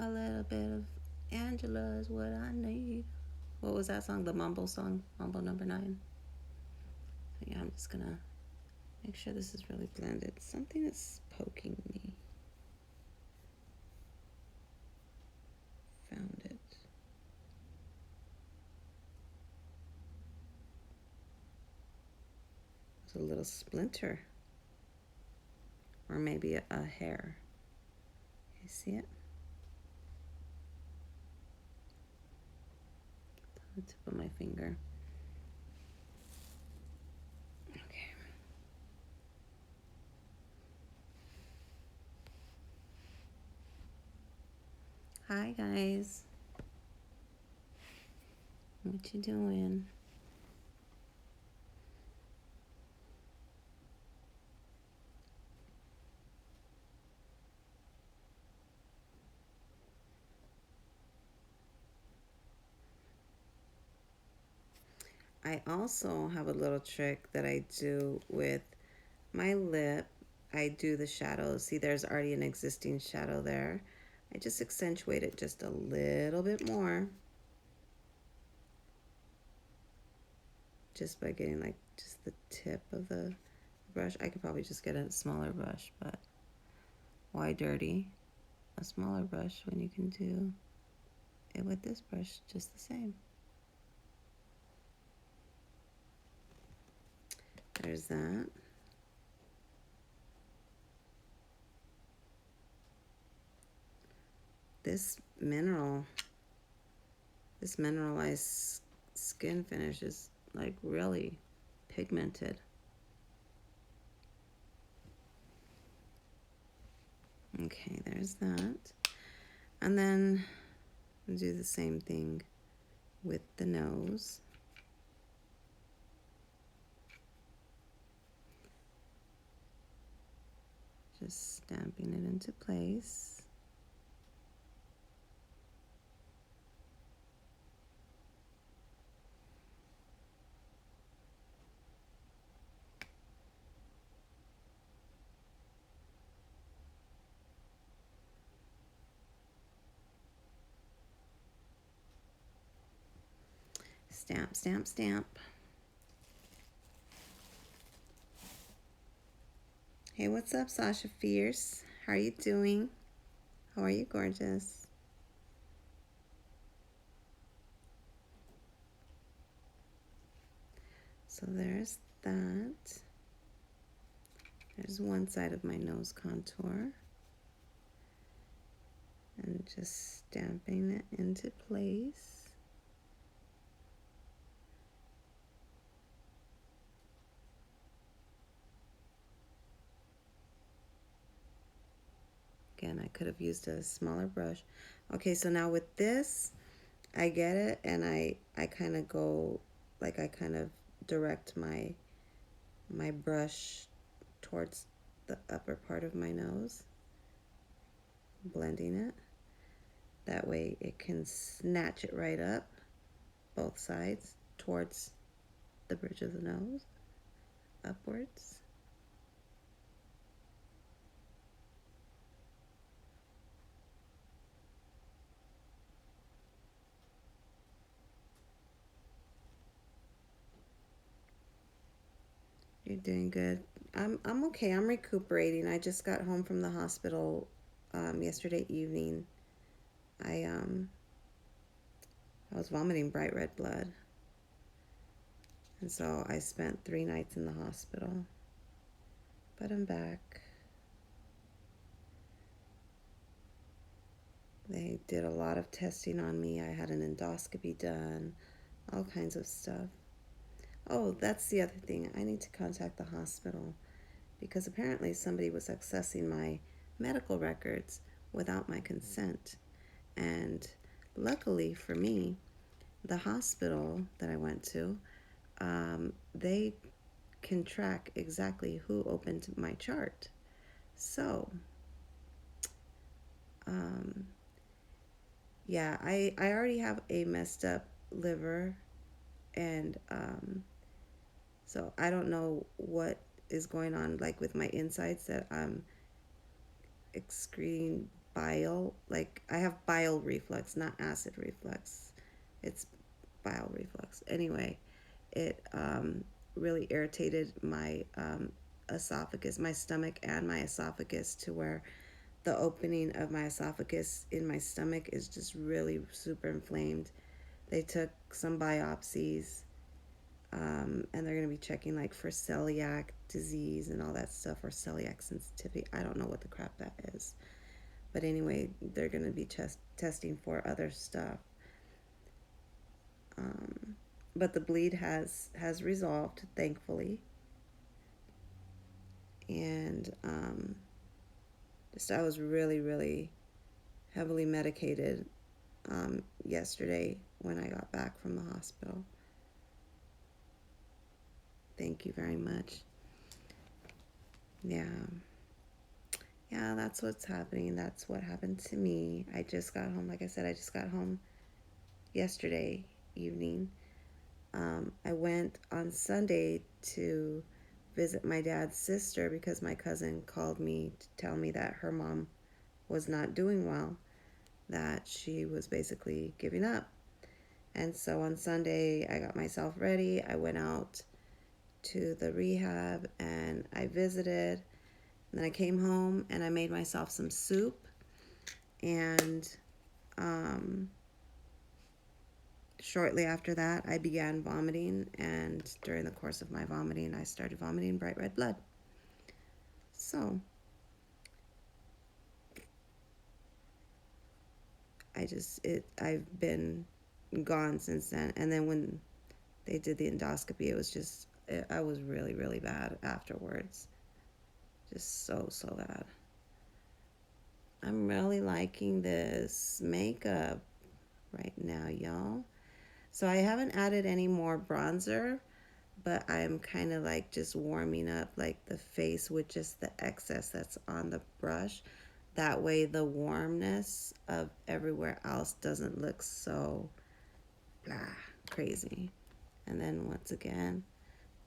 A little bit of Angela is what I need. What was that song? The Mumble song? Mumble number 9. So yeah, I'm just gonna make sure this is really blended. Something is poking me. Found it. It's a little splinter. Or maybe a hair. see it? The tip of my finger. Okay. Hi guys. What you doing? I also have a little trick that I do with my lip. I do the shadows. See, there's already an existing shadow there. I just accentuate it just a little bit more. Just by getting like just the tip of the brush. I could probably just get a smaller brush, but why dirty a smaller brush when you can do it with this brush just the same? There's that. This mineralized skin finish is like really pigmented. Okay, there's that. And then I'll do the same thing with the nose. Just stamping it into place. Stamp, stamp, stamp. Hey, what's up, Sasha Fierce? How are you doing? How are you, gorgeous? So there's that. There's one side of my nose contour. And just stamping it into place. Again, I could have used a smaller brush. Okay, so now with this, I get it, and I kind of go, like I kind of direct my brush towards the upper part of my nose, blending it. That way it can snatch it right up, both sides, towards the bridge of the nose, upwards. You're doing good. I'm okay. I'm recuperating. I just got home from the hospital yesterday evening. I was vomiting bright red blood, and so I spent 3 nights in the hospital. But I'm back. They did a lot of testing on me. I had an endoscopy done, all kinds of stuff. Oh, that's the other thing. I need to contact the hospital because apparently somebody was accessing my medical records without my consent. And luckily for me, the hospital that I went to, they can track exactly who opened my chart. So, yeah, I already have a messed up liver, and so I don't know what is going on, like with my insides, that I'm excreting bile. Like I have bile reflux, not acid reflux. It's bile reflux. Anyway, it really irritated my esophagus, my stomach, and my esophagus, to where the opening of my esophagus in my stomach is just really super inflamed. They took some biopsies, and they're going to be checking like for celiac disease and all that stuff, or celiac sensitivity. I don't know what the crap that is. But anyway, they're going to be testing for other stuff. Um, but the bleed has resolved, thankfully. And just I was really, really heavily medicated yesterday when I got back from the hospital. Thank you very much. Yeah. Yeah, that's what's happening. That's what happened to me. I just got home. Like I said, I just got home yesterday evening. I went on Sunday to visit my dad's sister because my cousin called me to tell me that her mom was not doing well, that she was basically giving up. And so on Sunday, I got myself ready. I went out to the rehab and I visited. And then I came home and I made myself some soup. And shortly after that, I began vomiting. And during the course of my vomiting, I started vomiting bright red blood. So I've been gone since then. And then when they did the endoscopy, it was just, I was really, really bad afterwards. Just so bad. I'm really liking this makeup right now, y'all. So I haven't added any more bronzer, but I'm kind of like just warming up like the face with just the excess that's on the brush. That way the warmness of everywhere else doesn't look so blah, crazy. And then once again,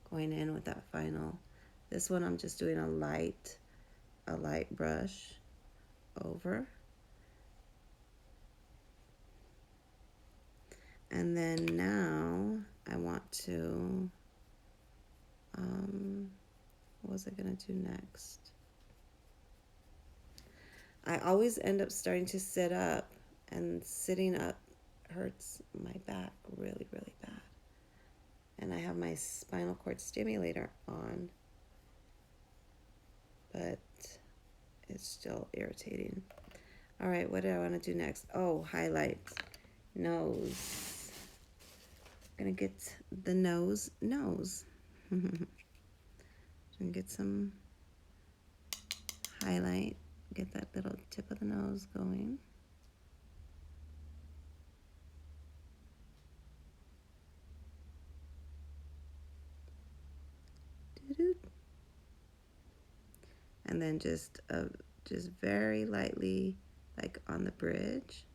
going in with that final. This one I'm just doing a light brush over. And then now I want to, what was I going to do next? I always end up starting to sit up, and sitting up hurts my back really, really bad. And I have my spinal cord stimulator on, but it's still irritating. All right, what do I want to do next? Oh, highlights. Nose. I'm going to get the nose. And get some highlight. Get that little tip of the nose going. And then just very lightly, like on the bridge,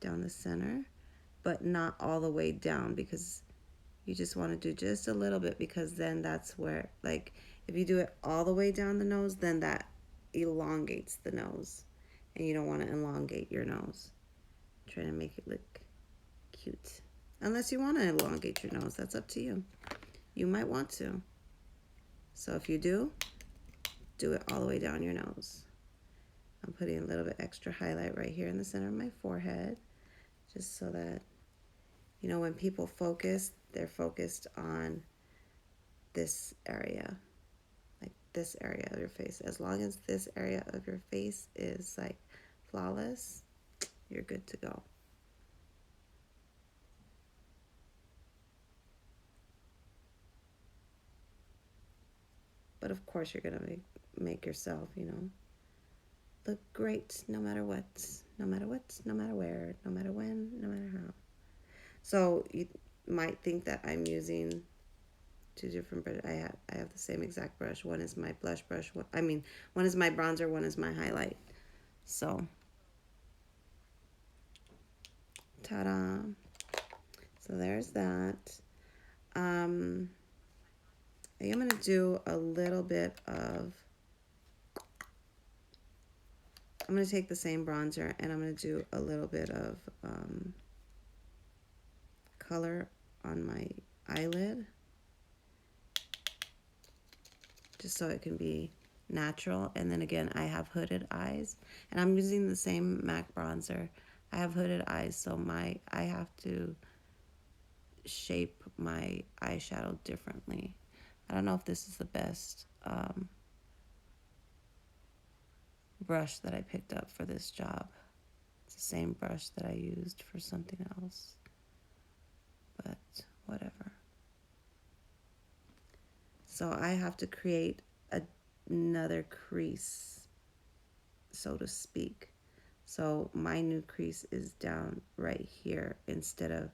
down the center, but not all the way down, because you just want to do just a little bit, because then that's where, like, if you do it all the way down the nose, then that elongates the nose, and you don't want to elongate your nose. Trying to make it look cute. Unless you want to elongate your nose, that's up to you. You might want to. So if you do it all the way down your nose. I'm putting a little bit extra highlight right here in the center of my forehead, just so that, you know, when people focus, they're focused on this area, like this area of your face. As long as this area of your face is like flawless, you're good to go. But of course, you're gonna make yourself, you know, look great no matter what, no matter what, no matter where, no matter when, no matter how. So you might think that I'm using two different brushes. I have the same exact brush. One is my blush brush. One is my bronzer. One is my highlight. So, ta-da! So there's that. I am gonna do a little bit of. I'm gonna take the same bronzer and I'm gonna do a little bit of color on my eyelid, just so it can be natural. And then again, I have hooded eyes, and I'm using the same MAC bronzer. I have hooded eyes, so I have to shape my eyeshadow differently. I don't know if this is the best brush that I picked up for this job. It's the same brush that I used for something else, but whatever. So I have to create another crease, so to speak. So my new crease is down right here instead of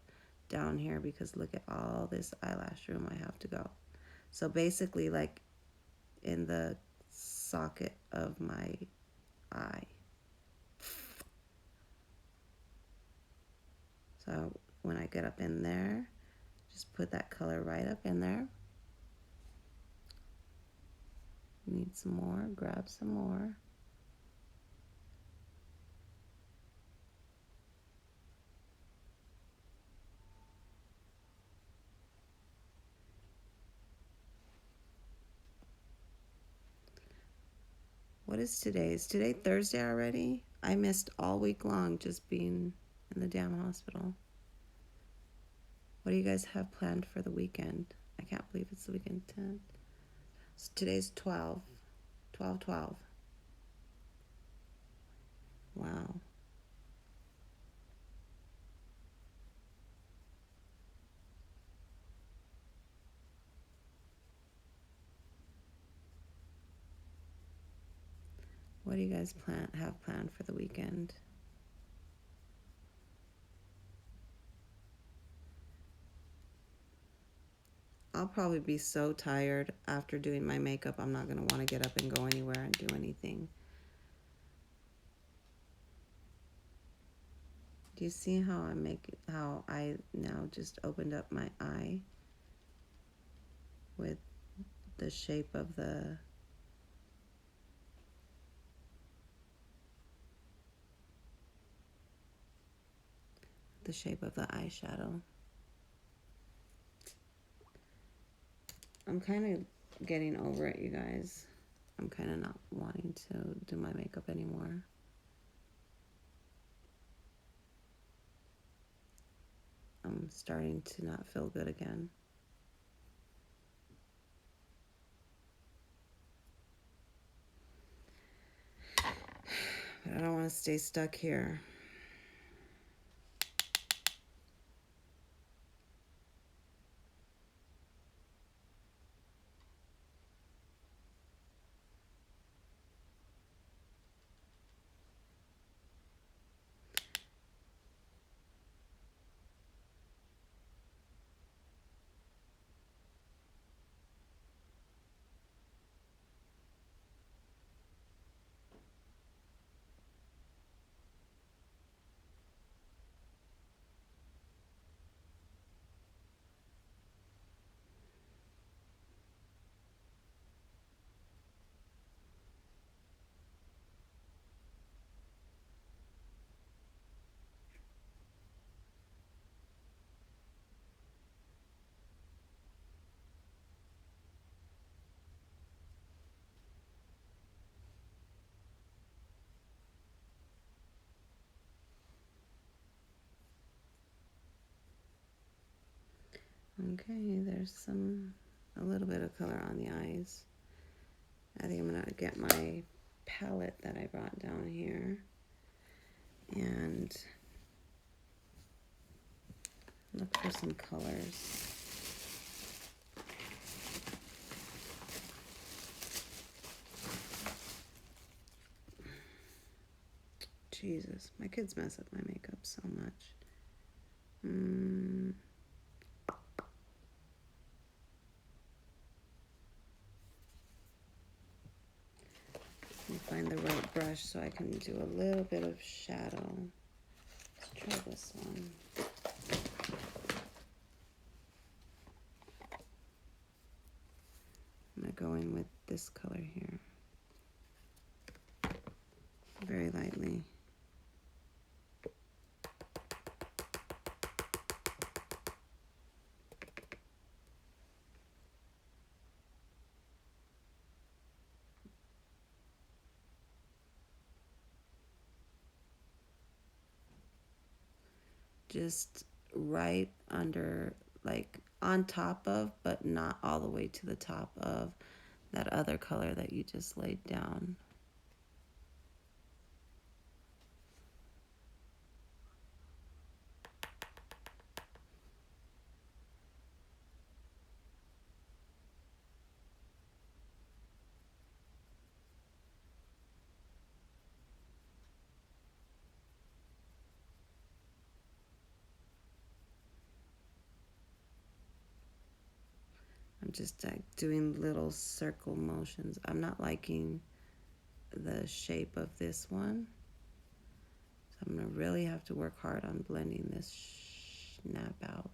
down here, because look at all this eyelash room I have to go. So basically, like in the socket of my eye. So when I get up in there, just put that color right up in there. Need some more, grab some more. What is today? Is today Thursday already? I missed all week long just being in the damn hospital. What do you guys have planned for the weekend? I can't believe it's the weekend 10. So today's 12. 12/12. Wow. What do you guys have planned for the weekend? I'll probably be so tired after doing my makeup. I'm not going to want to get up and go anywhere and do anything. Do you see how how I now just opened up my eye with the shape of the eyeshadow? I'm kind of getting over it, you guys. I'm kind of not wanting to do my makeup anymore. I'm starting to not feel good again. But I don't want to stay stuck here. Okay, there's a little bit of color on the eyes. I think I'm going to get my palette that I brought down here and look for some colors. Jesus, my kids mess up my makeup so much. Let me find the right brush so I can do a little bit of shadow. Let's try this one. I'm going to go in with this color here. Very lightly. Just right under, like on top of, but not all the way to the top of that other color that you just laid down. I'm just like doing little circle motions. I'm not liking the shape of this one. So I'm going to really have to work hard on blending this snap out.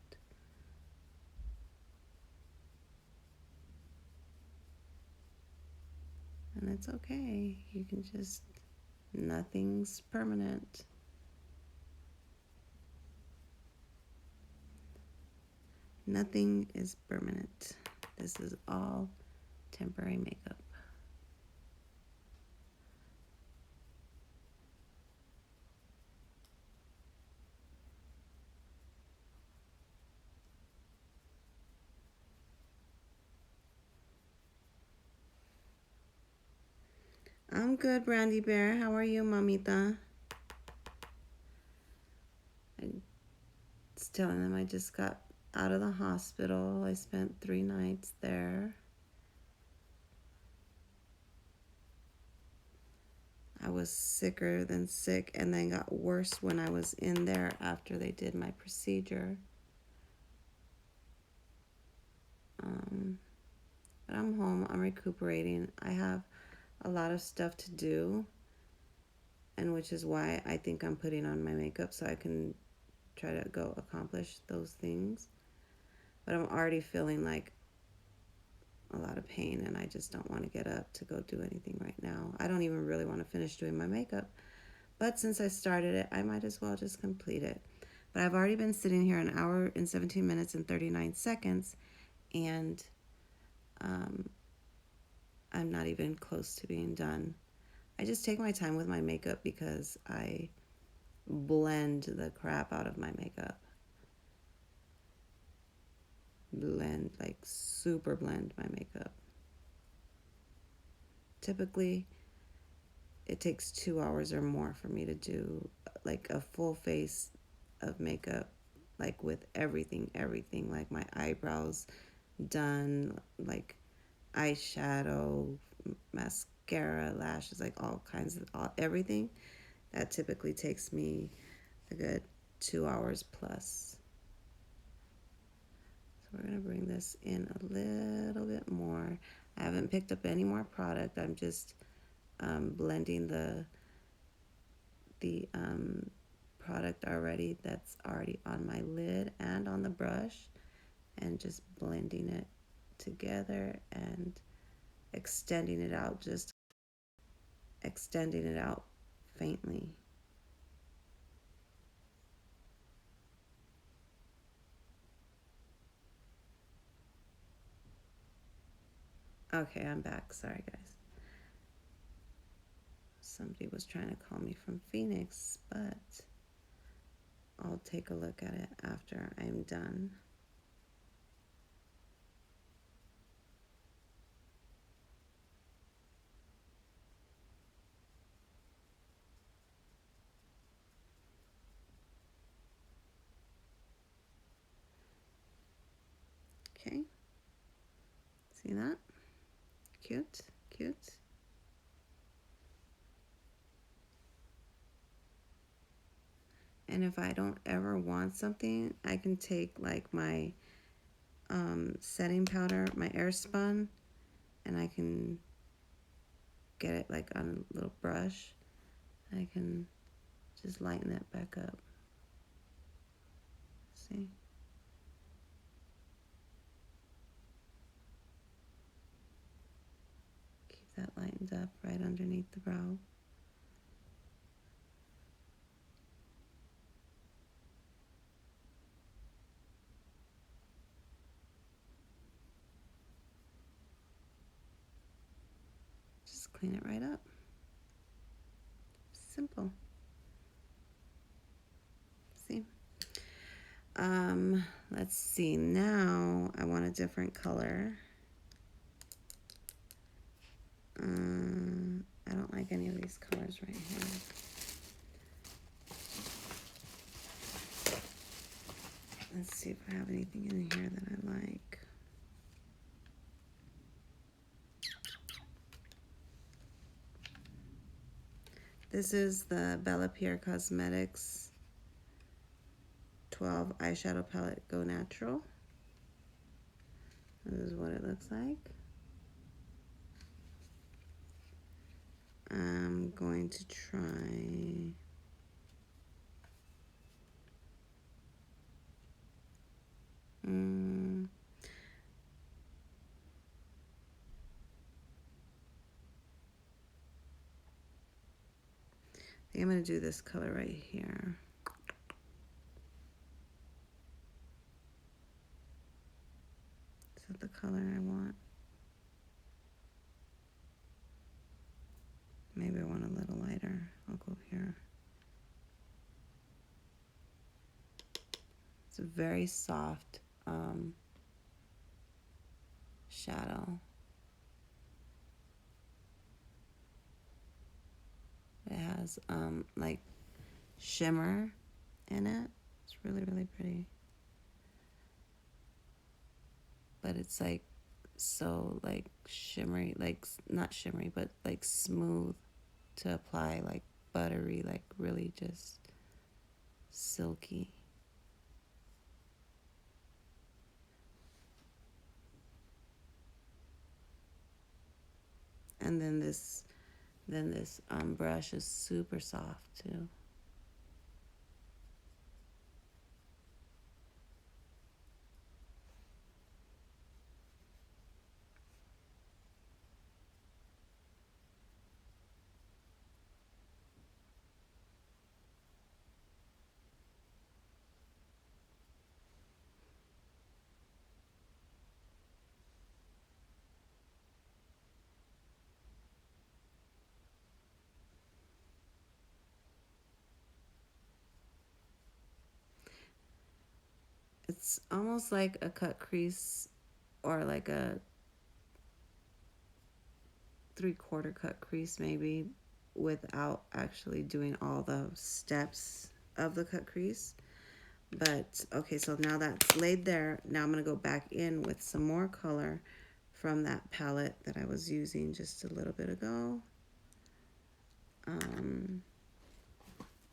And it's okay. You can just, nothing's permanent. Nothing is permanent. This is all temporary makeup. I'm good, Brandy Bear. How are you, Mamita? I was telling them I just got out of the hospital. I spent 3 nights there. I was sicker than sick and then got worse when I was in there after they did my procedure. But I'm home. I'm recuperating. I have a lot of stuff to do, and which is why I think I'm putting on my makeup so I can try to go accomplish those things. But I'm already feeling like a lot of pain, and I just don't want to get up to go do anything right now. I don't even really want to finish doing my makeup, but since I started it, I might as well just complete it. But I've already been sitting here 1 hour and 17 minutes and 39 seconds, and I'm not even close to being done. I just take my time with my makeup because I blend the crap out of my makeup. Blend, like super blend my makeup. Typically, it takes 2 hours or more for me to do like a full face of makeup, like with everything, like my eyebrows done, like eyeshadow, mascara, lashes, like all kinds of everything. That typically takes me a good 2 hours plus. So we're going to bring this in a little bit more. I haven't picked up any more product. I'm just blending the product already that's already on my lid and on the brush, and just blending it together and extending it out, just extending it out faintly. Okay, I'm back. Sorry, guys. Somebody was trying to call me from Phoenix, but I'll take a look at it after I'm done. Okay. See that? Cute, cute. And if I don't ever want something, I can take like my setting powder, my Airspun, and I can get it like on a little brush. I can just lighten that back up. See? Keep that lightened up right underneath the brow. Just clean it right up. Simple. See? Let's see. Now I want a different color. I don't like any of these colors right here. Let's see if I have anything in here that I like. This is the Bella Pierre Cosmetics 12 eyeshadow palette Go Natural. This is what it looks like. I'm going to try I think I'm going to do this color right here. Is that the color I want? Maybe I want a little lighter. I'll go here. It's a very soft shadow. It has like shimmer in it. It's really, really pretty. But it's like so like shimmery, like not shimmery, but like smooth to apply, like buttery, like really just silky. And then this brush is super soft too. It's almost like a cut crease or like a 3/4 cut crease maybe, without actually doing all the steps of the cut crease. But okay, so now that's laid there. Now I'm going to go back in with some more color from that palette that I was using just a little bit ago. I'm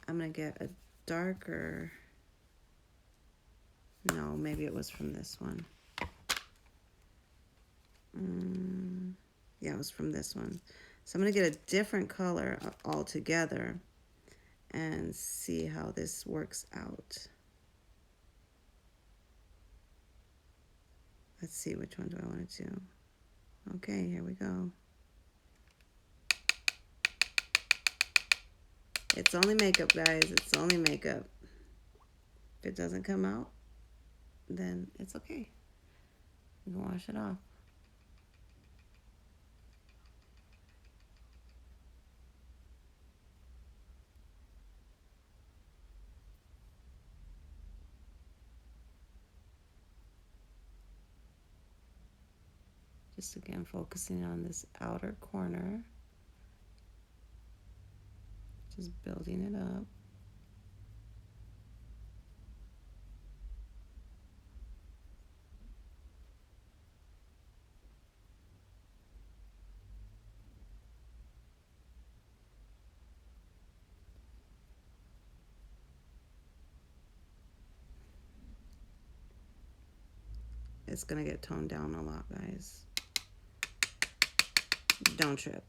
going to get a darker, no, maybe it was from this one. Yeah, it was from this one. So I'm going to get a different color altogether and see how this works out. Let's see, which one do I want to do? Okay, here we go. It's only makeup, guys. It's only makeup. If it doesn't come out, then it's okay. You can wash it off. Just again, focusing on this outer corner. Just building it up. It's gonna get toned down a lot, guys. Don't trip.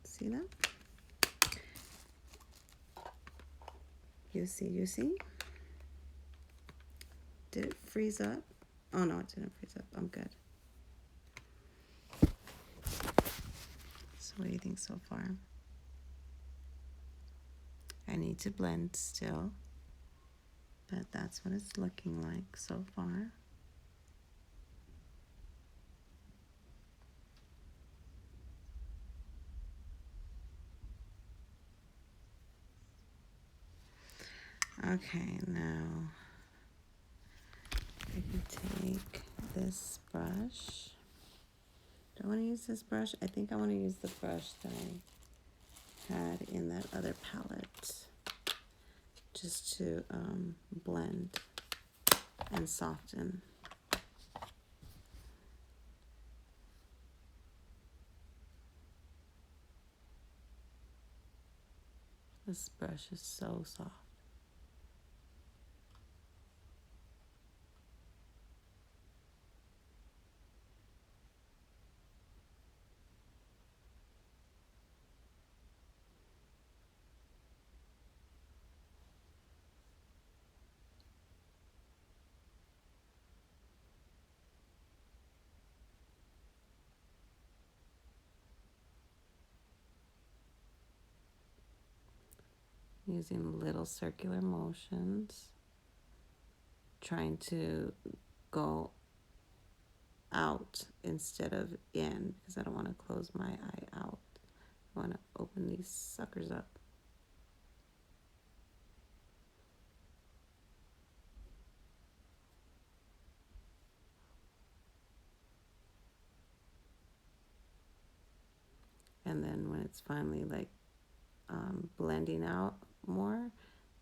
See that? You see? Did it freeze up? Oh no, it didn't freeze up. I'm good. So what do you think so far? I need to blend still, but that's what it's looking like so far. Okay, now I can take this brush. Do I want to use this brush? I think I want to use the brush that I had in that other palette, just to blend and soften. This brush is so soft. Using little circular motions, trying to go out instead of in, because I don't want to close my eye out. I want to open these suckers up. And then when it's finally like blending out more,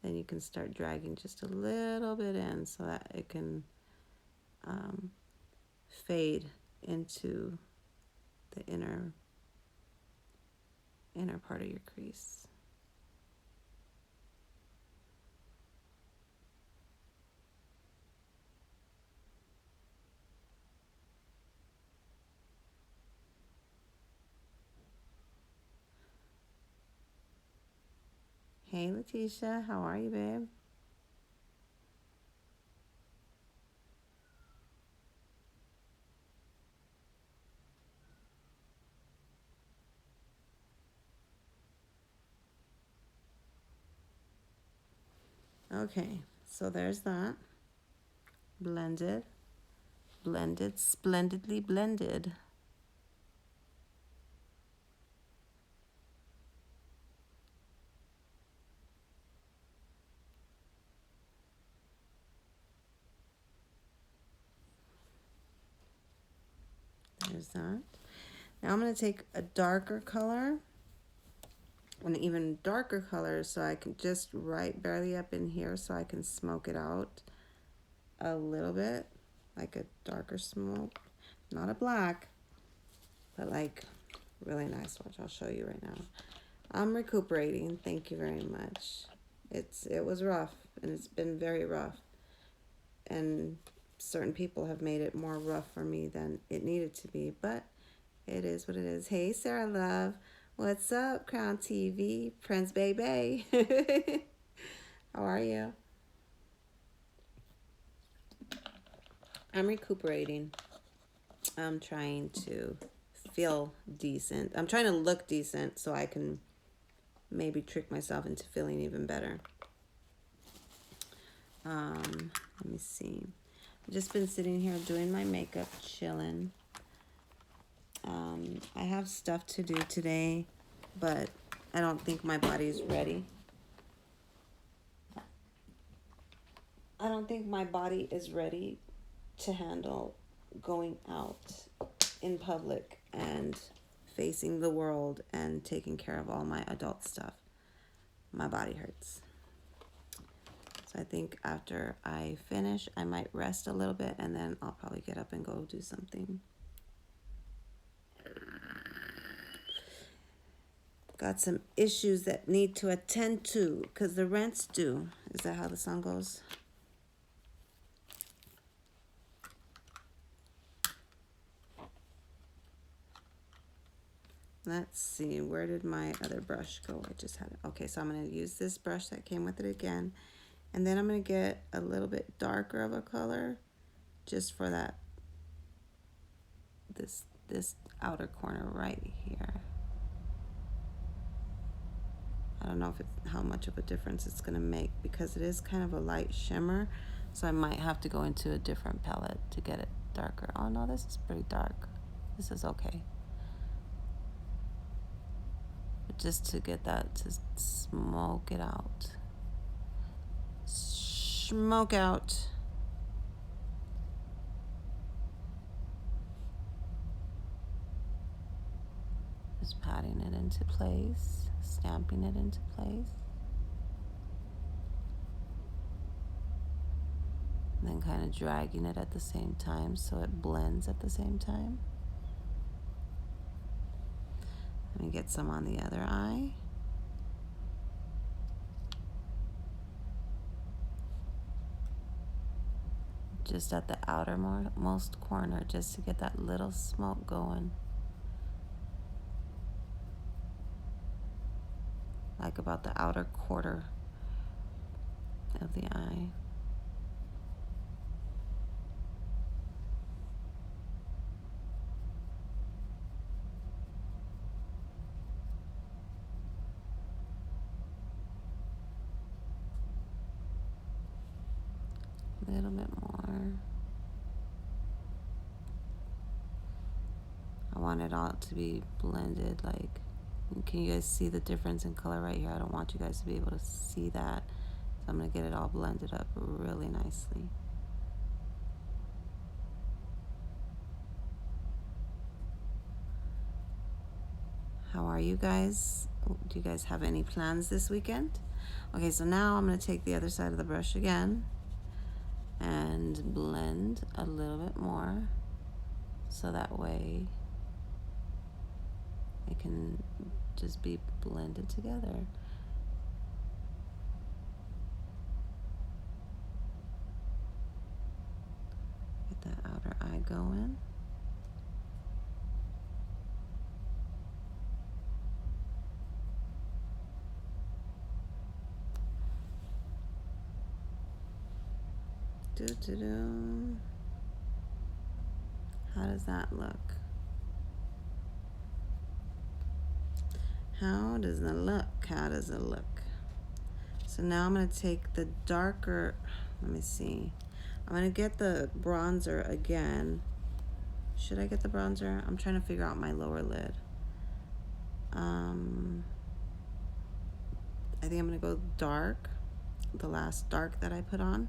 then you can start dragging just a little bit in so that it can fade into the inner part of your crease. Hey Letitia, how are you, babe? Okay, so there's that. Blended, blended, splendidly blended. There's that. Now I'm going to take a darker color, an even darker color, so I can just right barely up in here so I can smoke it out a little bit, like a darker smoke. Not a black, but like really nice. Watch, I'll show you right now. I'm recuperating. Thank you very much. It was rough, and it's been very rough. And certain people have made it more rough for me than it needed to be, but it is what it is. Hey, Sarah Love. What's up, Crown TV? Prince Baby. How are you? I'm recuperating. I'm trying to feel decent. I'm trying to look decent so I can maybe trick myself into feeling even better. Let me see. I've just been sitting here doing my makeup, chilling. I have stuff to do today, but I don't think my body's ready. I don't think my body is ready to handle going out in public and facing the world and taking care of all my adult stuff. My body hurts. So I think after I finish, I might rest a little bit, and then I'll probably get up and go do something. Got some issues that need to attend to because the rent's due. Is that how the song goes? Let's see, where did my other brush go? I just had it. Okay, so I'm going to use this brush that came with it again. And then I'm going to get a little bit darker of a color just for that, this outer corner right here. I don't know if how much of a difference it's going to make because it is kind of a light shimmer. So I might have to go into a different palette to get it darker. Oh no, this is pretty dark. This is okay. But just to get that to smoke it out. smoke out. Just patting it into place, stamping it into place. And then kind of dragging it at the same time so it blends at the same time. Let me get some on the other eye. Just at the outermost corner, just to get that little smoke going. Like about the outer quarter of the eye. A little bit more. I want it all to be blended. Like, can you guys see the difference in color right here? I don't want you guys to be able to see that. So I'm going to get it all blended up really nicely. How are you guys? Do you guys have any plans this weekend? Okay, so now I'm going to take the other side of the brush again and blend a little bit more so that way it can just be blended together. Get that outer eye going. Doo-doo-doo. How does that look? How does it look? How does it look? So now I'm going to take the darker, let me see. I'm going to get the bronzer again. Should I get the bronzer? I'm trying to figure out my lower lid. I think I'm going to go dark, the last dark that I put on.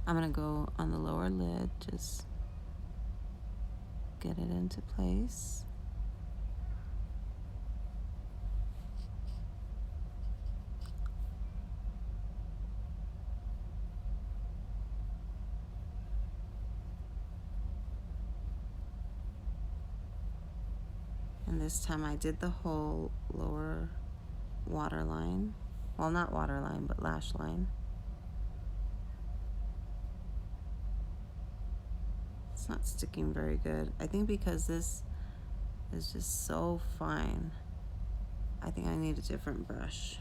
I'm going to go on the lower lid, just get it into place. And this time I did the whole lower waterline. Well, not waterline, but lash line. It's not sticking very good. I think because this is just so fine. I think I need a different brush.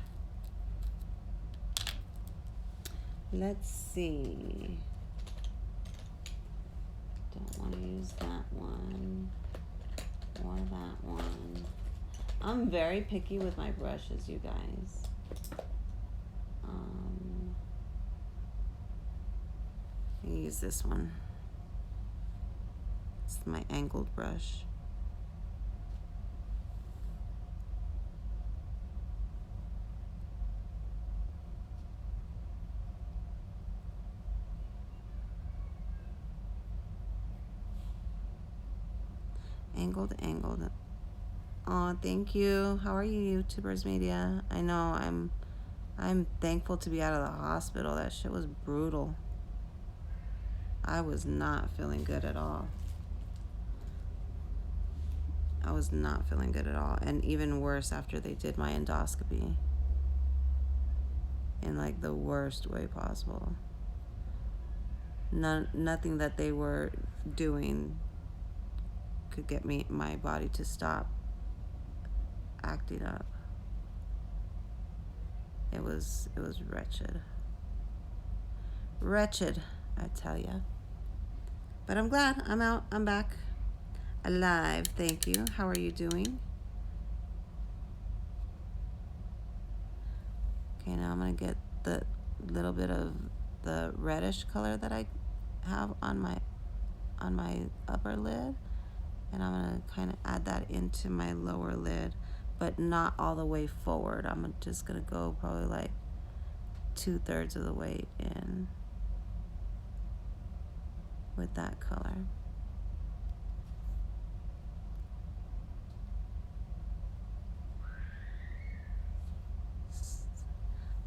Let's see. Don't want to use that one or that one. I'm very picky with my brushes, you guys. I use this one. It's my angled brush. Angled. Oh, thank you. How are you, YouTubers Media? I know I'm thankful to be out of the hospital. That shit was brutal. I was not feeling good at all. I was not feeling good at all. And even worse after they did my endoscopy. In like the worst way possible. Nothing that they were doing could get my body to stop acting up. It was wretched, I tell ya. But I'm glad I'm out. I'm back alive. Thank you. How are you doing? Okay, now I'm gonna get the little bit of the reddish color that I have on my upper lid, and I'm gonna kind of add that into my lower lid, but not all the way forward. I'm just gonna go probably like 2/3 of the way in with that color.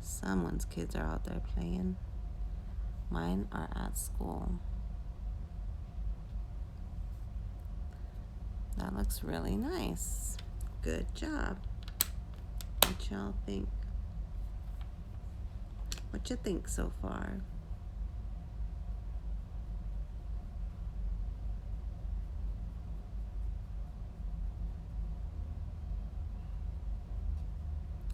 Someone's kids are out there playing. Mine are at school. That looks really nice. Good job. What y'all think? What you think so far?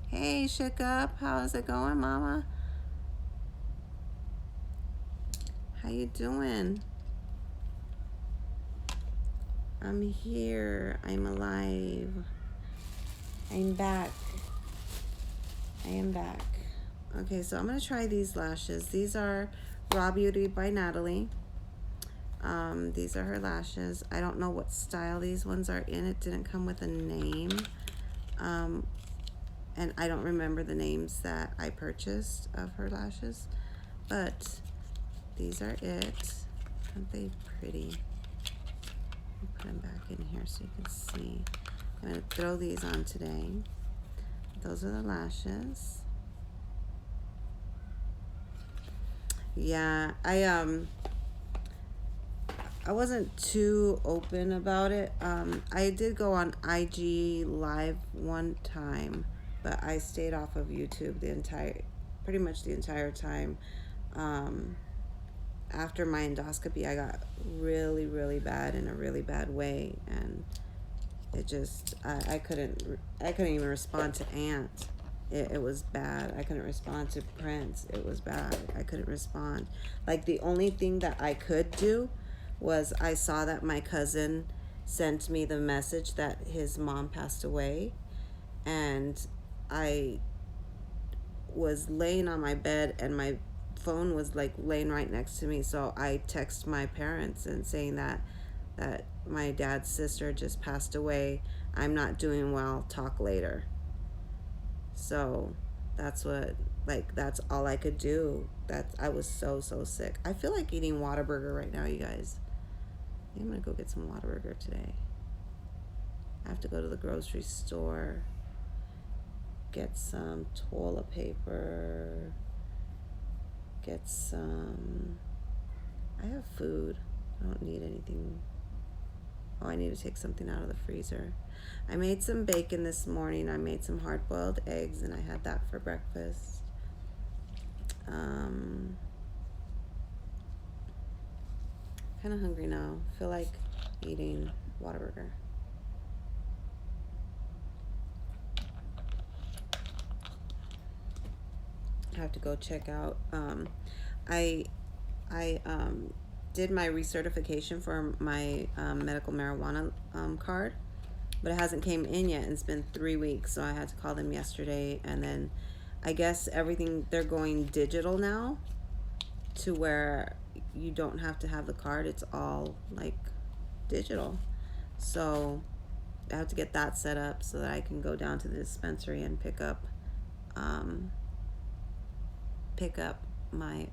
Hey, Shook Up. How's it going, Mama? How you doing? I'm here. I'm alive. I'm back. I am back. Okay, so I'm going to try these lashes. These are Raw Beauty by Natalie. These are her lashes. I don't know what style these ones are in. It didn't come with a name. And I don't remember the names that I purchased of her lashes. But these are it. Aren't they pretty? I'll put them back in here so you can see. I'm going to throw these on today. Those are the lashes. Yeah, I wasn't too open about it. I did go on IG Live one time, but I stayed off of YouTube pretty much the entire time. After my endoscopy, I got really, really bad in a really bad way, and it just I couldn't even respond to Aunt. It was bad. I couldn't respond to Prince. It was bad. I couldn't respond. Like, the only thing that I could do was I saw that my cousin sent me the message that his mom passed away, and I was laying on my bed and my phone was like laying right next to me, so I text my parents and saying that my dad's sister just passed away. I'm not doing well. Talk later. So that's all I could do. I was so sick. I feel like eating Whataburger right now, you guys. I think I'm gonna go get some Whataburger today. I have to go to the grocery store, get some toilet paper, get some. I have food. I don't need anything. Oh, I need to take something out of the freezer. I made some bacon this morning. I made some hard-boiled eggs, and I had that for breakfast. Kind of hungry now. Feel like eating Whataburger. I have to go check out. I did my recertification for my medical marijuana card, but it hasn't came in yet, and it's been 3 weeks, so I had to call them yesterday. And then I guess everything, they're going digital now, to where you don't have to have the card. It's all like digital. So I have to get that set up so that I can go down to the dispensary and pick up my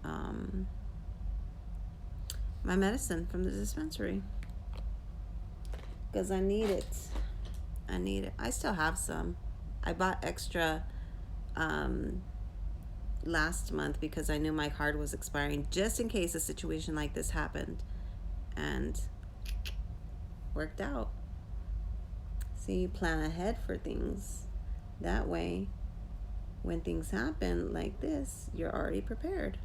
my medicine from the dispensary, because I need it. I still have some. I bought extra last month because I knew my card was expiring, just in case a situation like this happened, and worked out. See, plan ahead for things. That way, when things happen like this, you're already prepared.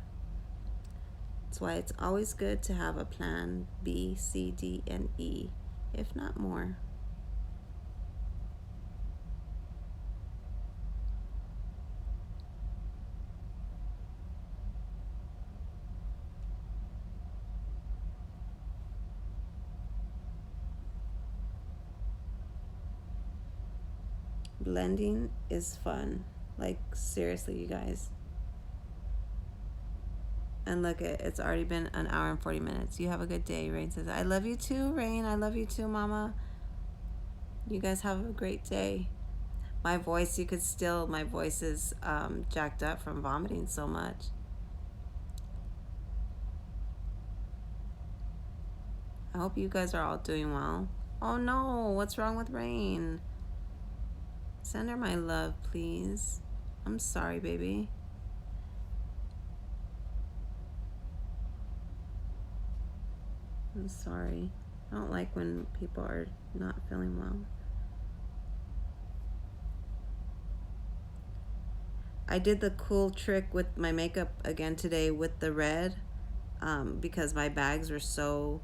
That's why it's always good to have a plan B, C, D, and E, if not more. Blending is fun. Like, seriously, you guys. And look, it's already been an hour and 40 minutes. You have a good day, Rain says. I love you too, Rain. I love you too, Mama. You guys have a great day. My voice, you could still, my voice is jacked up from vomiting so much. I hope you guys are all doing well. Oh no, what's wrong with Rain? Send her my love, please. I'm sorry, baby. I'm sorry. I don't like when people are not feeling well. I did the cool trick with my makeup again today with the red because my bags were so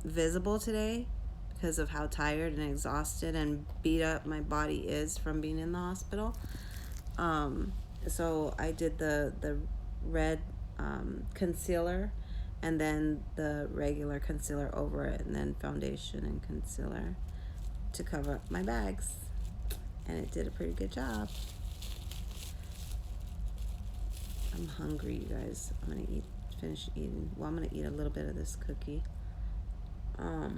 visible today because of how tired and exhausted and beat up my body is from being in the hospital. So I did the red concealer and then the regular concealer over it, and then foundation and concealer to cover up my bags, and it did a pretty good job. I'm hungry, you guys. I'm gonna finish eating. Well, I'm gonna eat a little bit of this cookie. All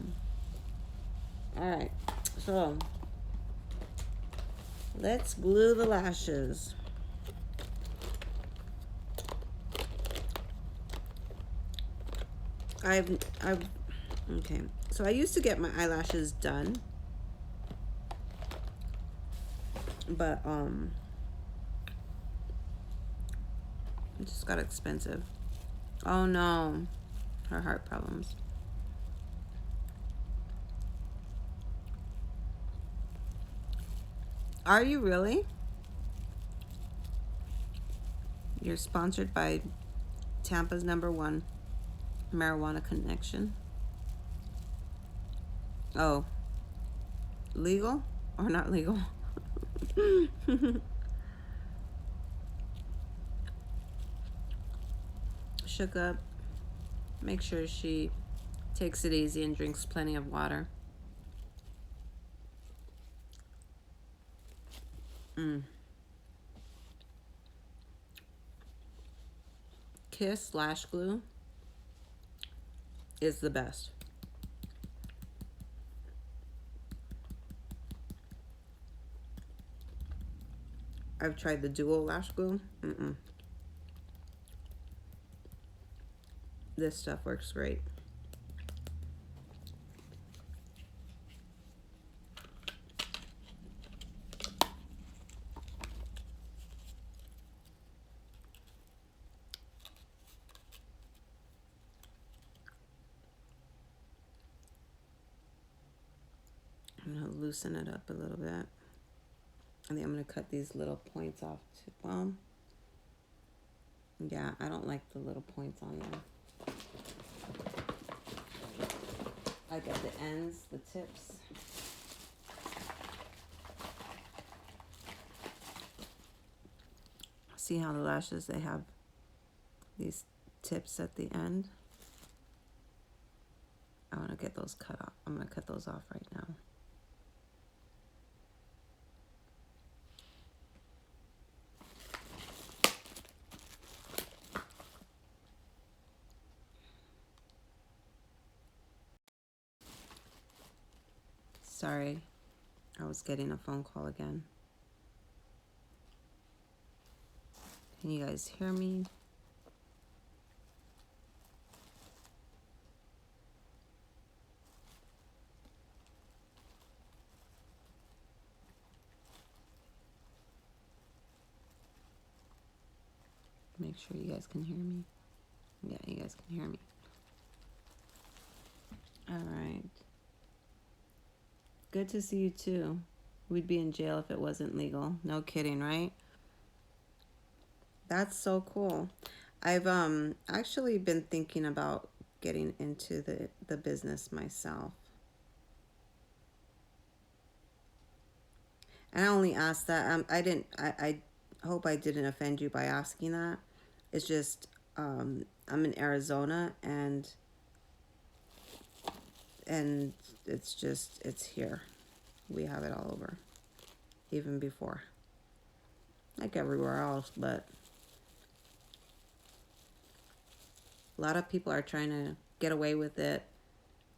right, so let's glue the lashes. I've okay. So I used to get my eyelashes done, but it just got expensive. Oh no, her heart problems. Are you really? You're sponsored by Tampa's #1 marijuana connection. Oh, legal or not legal? Shook up. Make sure she takes it easy and drinks plenty of water. Kiss Lash Glue is the best. I've tried the dual lash glue. This stuff works great. I'm gonna loosen it up a little bit. I think I'm gonna cut these little points off too. Well, yeah, I don't like the little points on there. Like at the ends, the tips. See how the lashes, they have these tips at the end? I want to get those cut off. I'm going to cut those off right now. Sorry, I was getting a phone call again. Can you guys hear me? Make sure you guys can hear me. Yeah, you guys can hear me. All right. Good to see you too. We'd be in jail if it wasn't legal. No kidding, right? That's so cool. I've actually been thinking about getting into the business myself. And I only asked that. I hope I didn't offend you by asking that. It's just I'm in Arizona, and it's here. We have it all over, even before, like everywhere else. But a lot of people are trying to get away with it,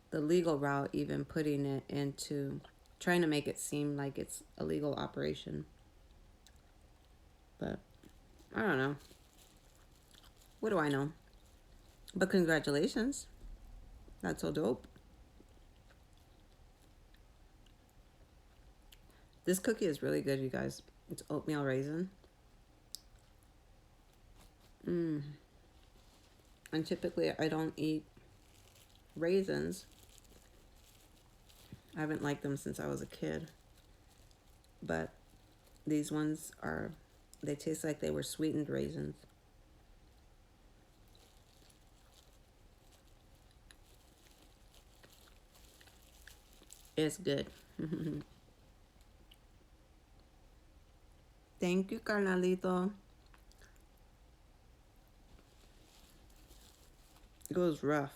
the legal route, even putting it into trying to make it seem like it's a legal operation. But I don't know. What do I know? But congratulations. That's so dope. This cookie is really good, you guys. It's oatmeal raisin. And typically I don't eat raisins. I haven't liked them since I was a kid. But these ones are, they taste like they were sweetened raisins. It's good. Thank you, carnalito. It goes rough.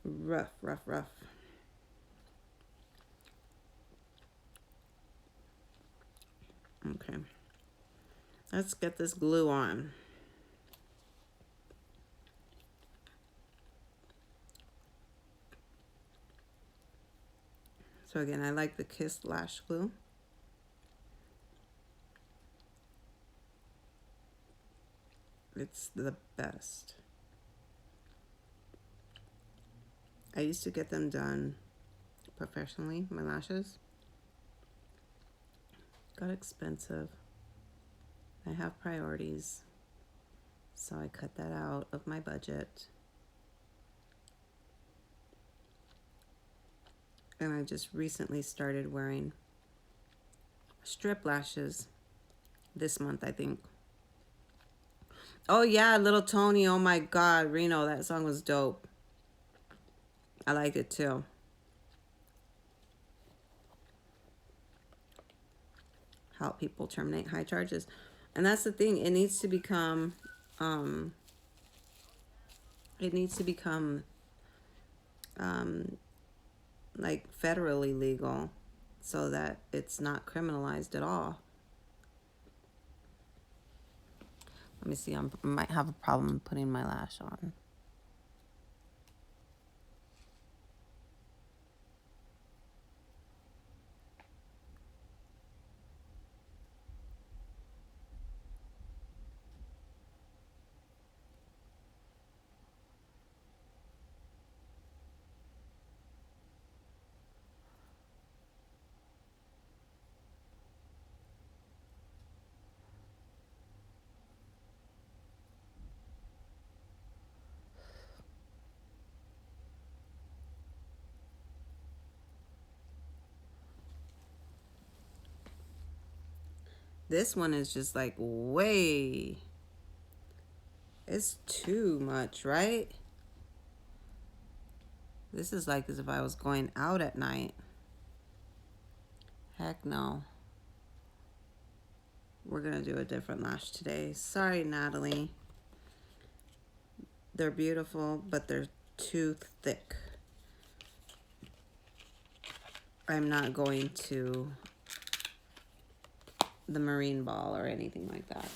Rough, rough, rough. Okay. Let's get this glue on. So again, I like the Kiss Lash Glue. It's the best. I used to get them done professionally, my lashes. Got expensive. I have priorities, so I cut that out of my budget. And I just recently started wearing strip lashes this month, I think. Oh yeah, Little Tony. Oh my God, Reno, that song was dope. I liked it too. Help people terminate high charges. And that's the thing. It needs to become, like federally legal so that it's not criminalized at all. Let me see. I might have a problem putting my lash on. This one is just like way. It's too much, right? This is like as if I was going out at night. Heck no. We're gonna do a different lash today. Sorry, Natalie. They're beautiful, but they're too thick. I'm not going to the marine ball or anything like that.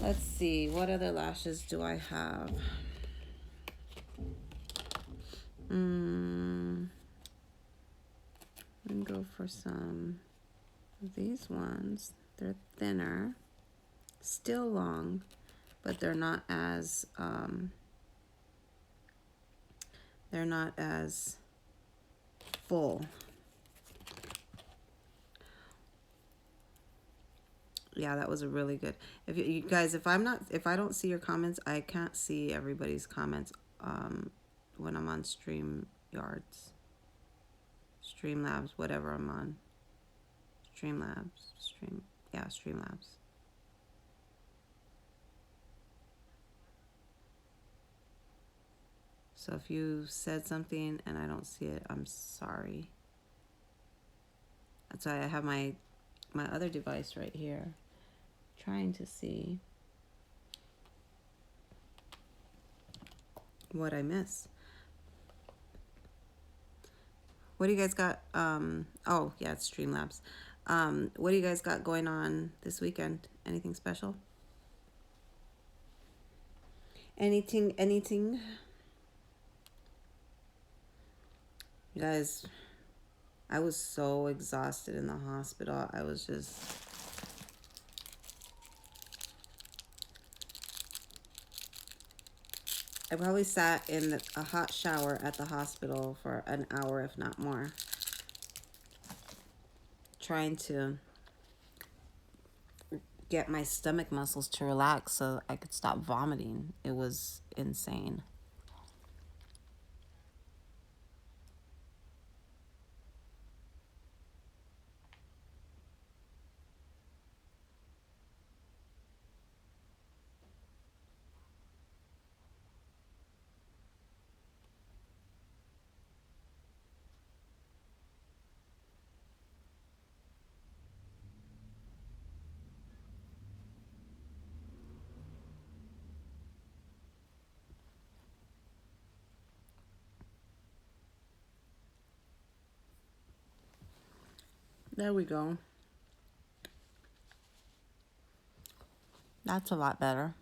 Let's see, what other lashes do I have? I'm gonna go for some of these ones. They're thinner, still long, but they're not as full. Yeah, that was a really good. If you guys, if I don't see your comments, I can't see everybody's comments when I'm on Streamlabs, whatever I'm on. Streamlabs. So if you said something and I don't see it, I'm sorry. That's why I have my other device right here, trying to see what I miss. What do you guys got? Oh yeah, it's Streamlabs. What do you guys got going on this weekend? Anything special? Anything? You guys, I was so exhausted in the hospital. I was just, I probably sat in a hot shower at the hospital for an hour, if not more, trying to get my stomach muscles to relax so I could stop vomiting. It was insane. There we go. That's a lot better.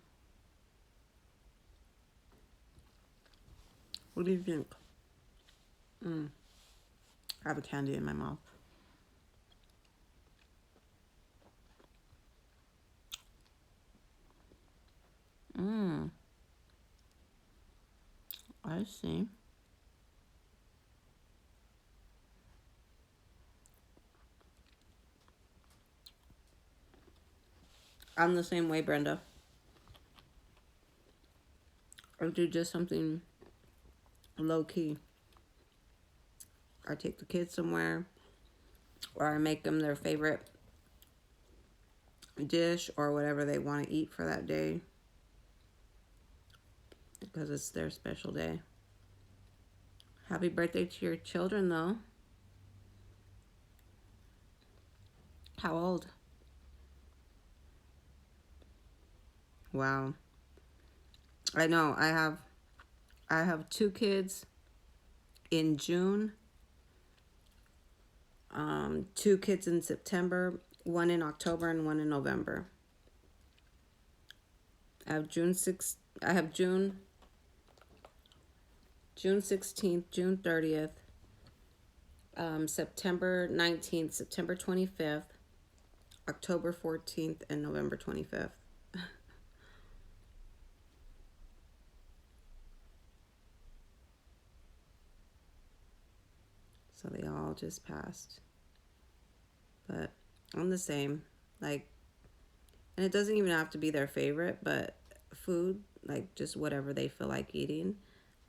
What do you think? I have a candy in my mouth. Mmm, I see. I'm the same way, Brenda. I do just something low key. I take the kids somewhere, or I make them their favorite dish or whatever they want to eat for that day because it's their special day. Happy birthday to your children, though. How old? Wow. I know. I have two kids in June, two kids in September, one in October, and one in November. I have June 16th, June 30th, September 19th, September 25th, October 14th, and November 25th. So they all just passed. But I'm the same. Like, and it doesn't even have to be their favorite, but food, like just whatever they feel like eating.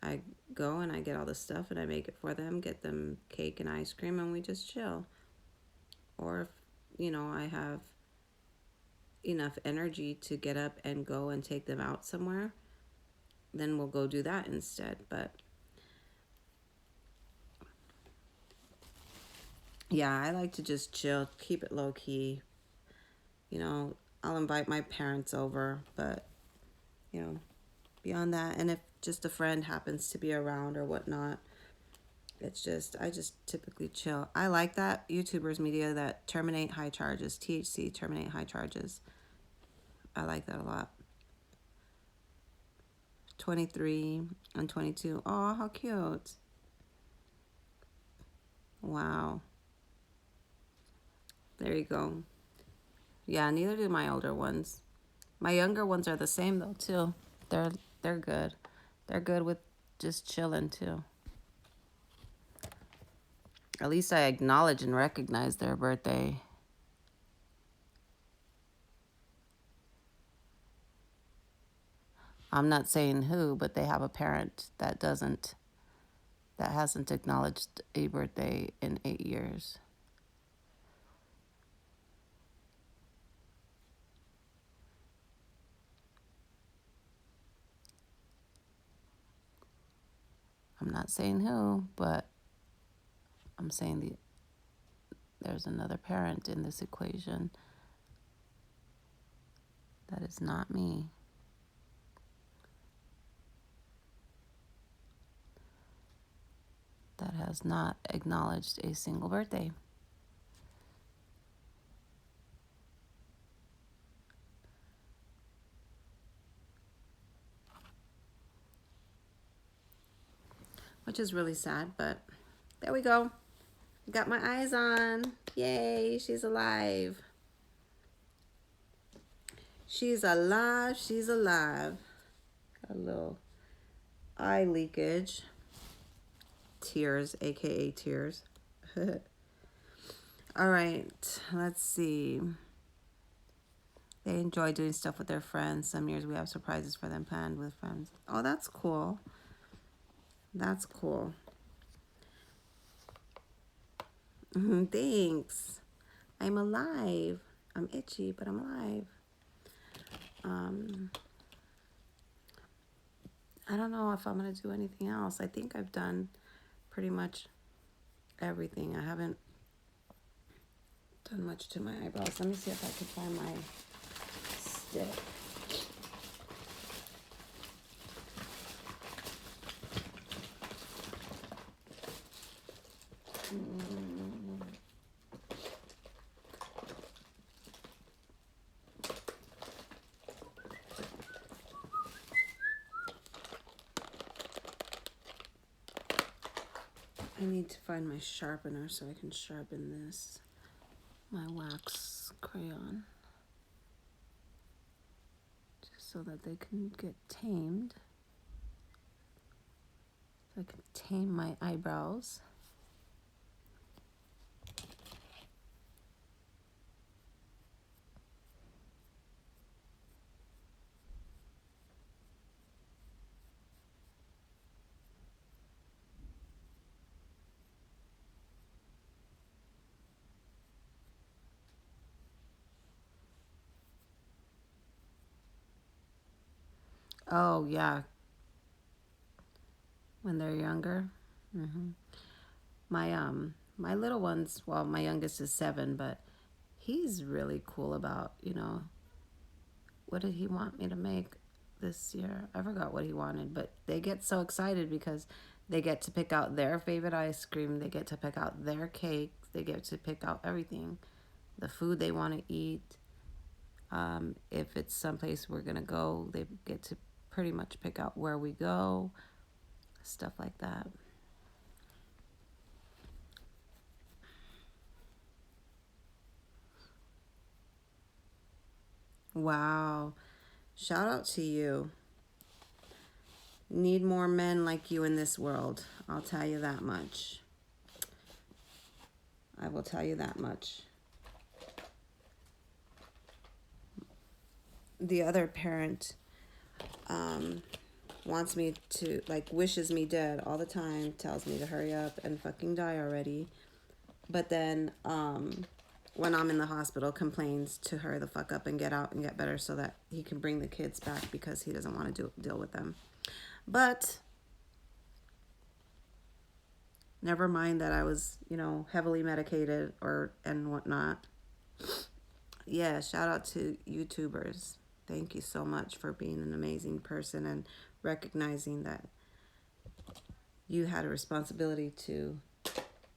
I go and I get all the stuff and I make it for them, get them cake and ice cream, and we just chill. Or if, I have enough energy to get up and go and take them out somewhere, then we'll go do that instead. But yeah, I like to just chill, keep it low key. You know, I'll invite my parents over, but, you know, beyond that, and if just a friend happens to be around or whatnot, I just typically chill. I like that YouTubers media that terminate high charges, THC, terminate high charges. I like that a lot. 23 and 22. Oh, how cute. Wow. There you go. Yeah, neither do my older ones. My younger ones are the same though too. They're they're good. They're good with just chilling too. At least I acknowledge and recognize their birthday. I'm not saying who, but they have a parent that hasn't acknowledged a birthday in 8 years. I'm not saying who, but I'm saying there's another parent in this equation that is not me. That has not acknowledged a single birthday. Which is really sad, but there we go. Got my eyes on. Yay, she's alive. She's alive. She's alive. A little eye leakage. Tears, aka tears. All right, let's see. They enjoy doing stuff with their friends. Some years we have surprises for them planned with friends. Oh, that's cool. That's cool. Thanks. I'm alive. I'm itchy, but I'm alive. I don't know if I'm going to do anything else. I think I've done pretty much everything. I haven't done much to my eyebrows. Let me see if I can find my stick. I need to find my sharpener so I can sharpen this, my wax crayon, just so that they can get tamed. So I can tame my eyebrows. Oh yeah, when they're younger. My little ones, well, my youngest is 7, but he's really cool about, what did he want me to make this year? I forgot what he wanted, but they get so excited because they get to pick out their favorite ice cream, they get to pick out their cake, they get to pick out everything, the food they want to eat. If it's someplace we're gonna go, they get to pretty much pick out where we go, stuff like that. Wow. Shout out to you. Need more men like you in this world. I'll tell you that much. I will tell you that much. The other parent wants me to, like, wishes me dead all the time, tells me to hurry up and fucking die already. But then when I'm in the hospital, complains to hurry the fuck up and get out and get better so that he can bring the kids back because he doesn't want to deal with them. But never mind that I was, heavily medicated and whatnot. Yeah, shout out to YouTubers. Thank you so much for being an amazing person and recognizing that you had a responsibility to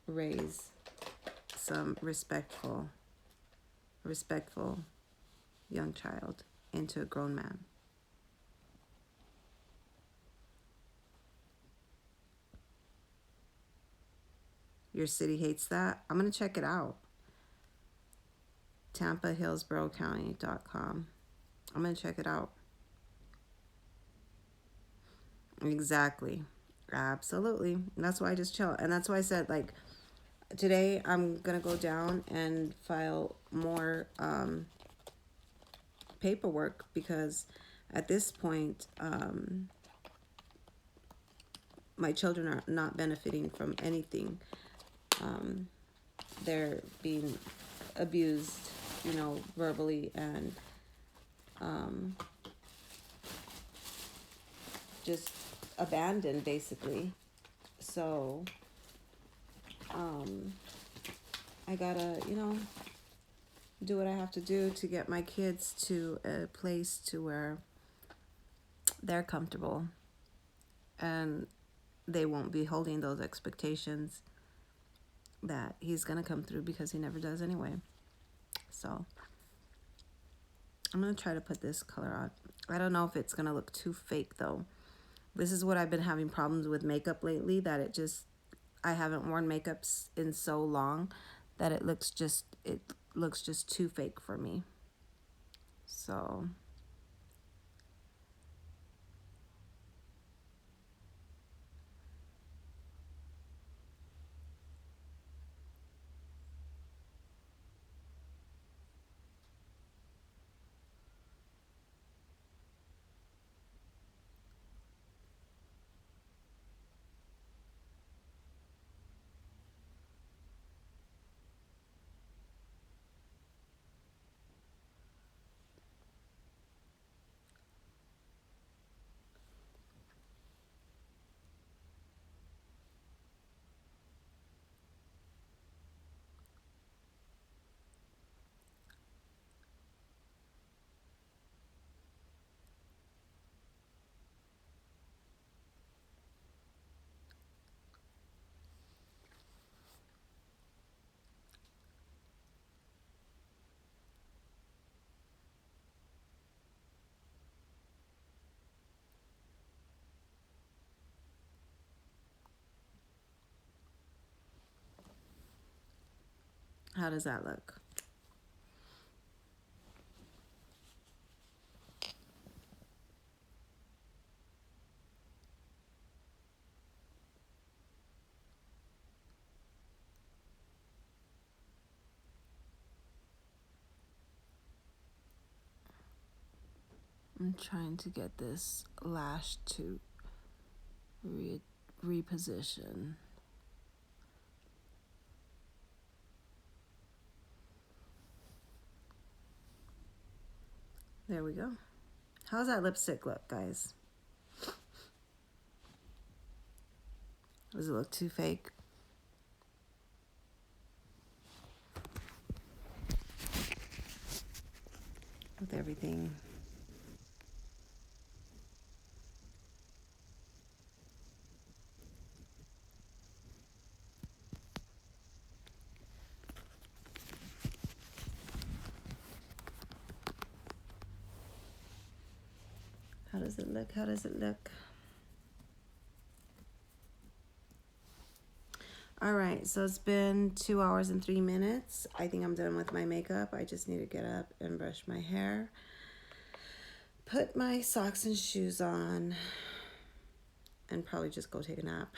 raise some respectful young child into a grown man. Your city hates that? I'm going to check it out. TampaHillsboroCounty.com. I'm going to check it out. Exactly. Absolutely. And that's why I just chill. And that's why I said, like, today I'm going to go down and file more paperwork because at this point, my children are not benefiting from anything. They're being abused, verbally and just abandoned, basically. So I gotta, do what I have to do to get my kids to a place to where they're comfortable and they won't be holding those expectations that he's gonna come through because he never does anyway. So I'm gonna try to put this color on. I don't know if it's gonna look too fake though. This is what I've been having problems with makeup lately, that it just, I haven't worn makeup in so long that it looks just too fake for me. So how does that look? I'm trying to get this lash to reposition. There we go. How's that lipstick look, guys? Does it look too fake? With everything. How does it look? How does it look? All right, so it's been 2 hours and 3 minutes. I think I'm done with my makeup. I just need to get up and brush my hair, put my socks and shoes on, and probably just go take a nap.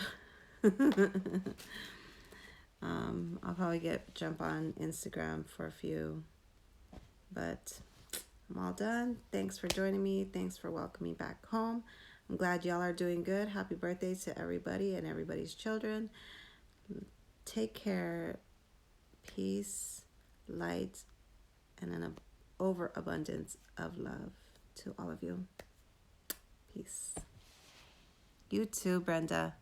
I'll probably jump on Instagram for a few, but I'm all done. Thanks for joining me. Thanks for welcoming back home. I'm glad y'all are doing good. Happy birthday to everybody and everybody's children. Take care. Peace, light, and an overabundance of love to all of you. Peace. You too, Brenda.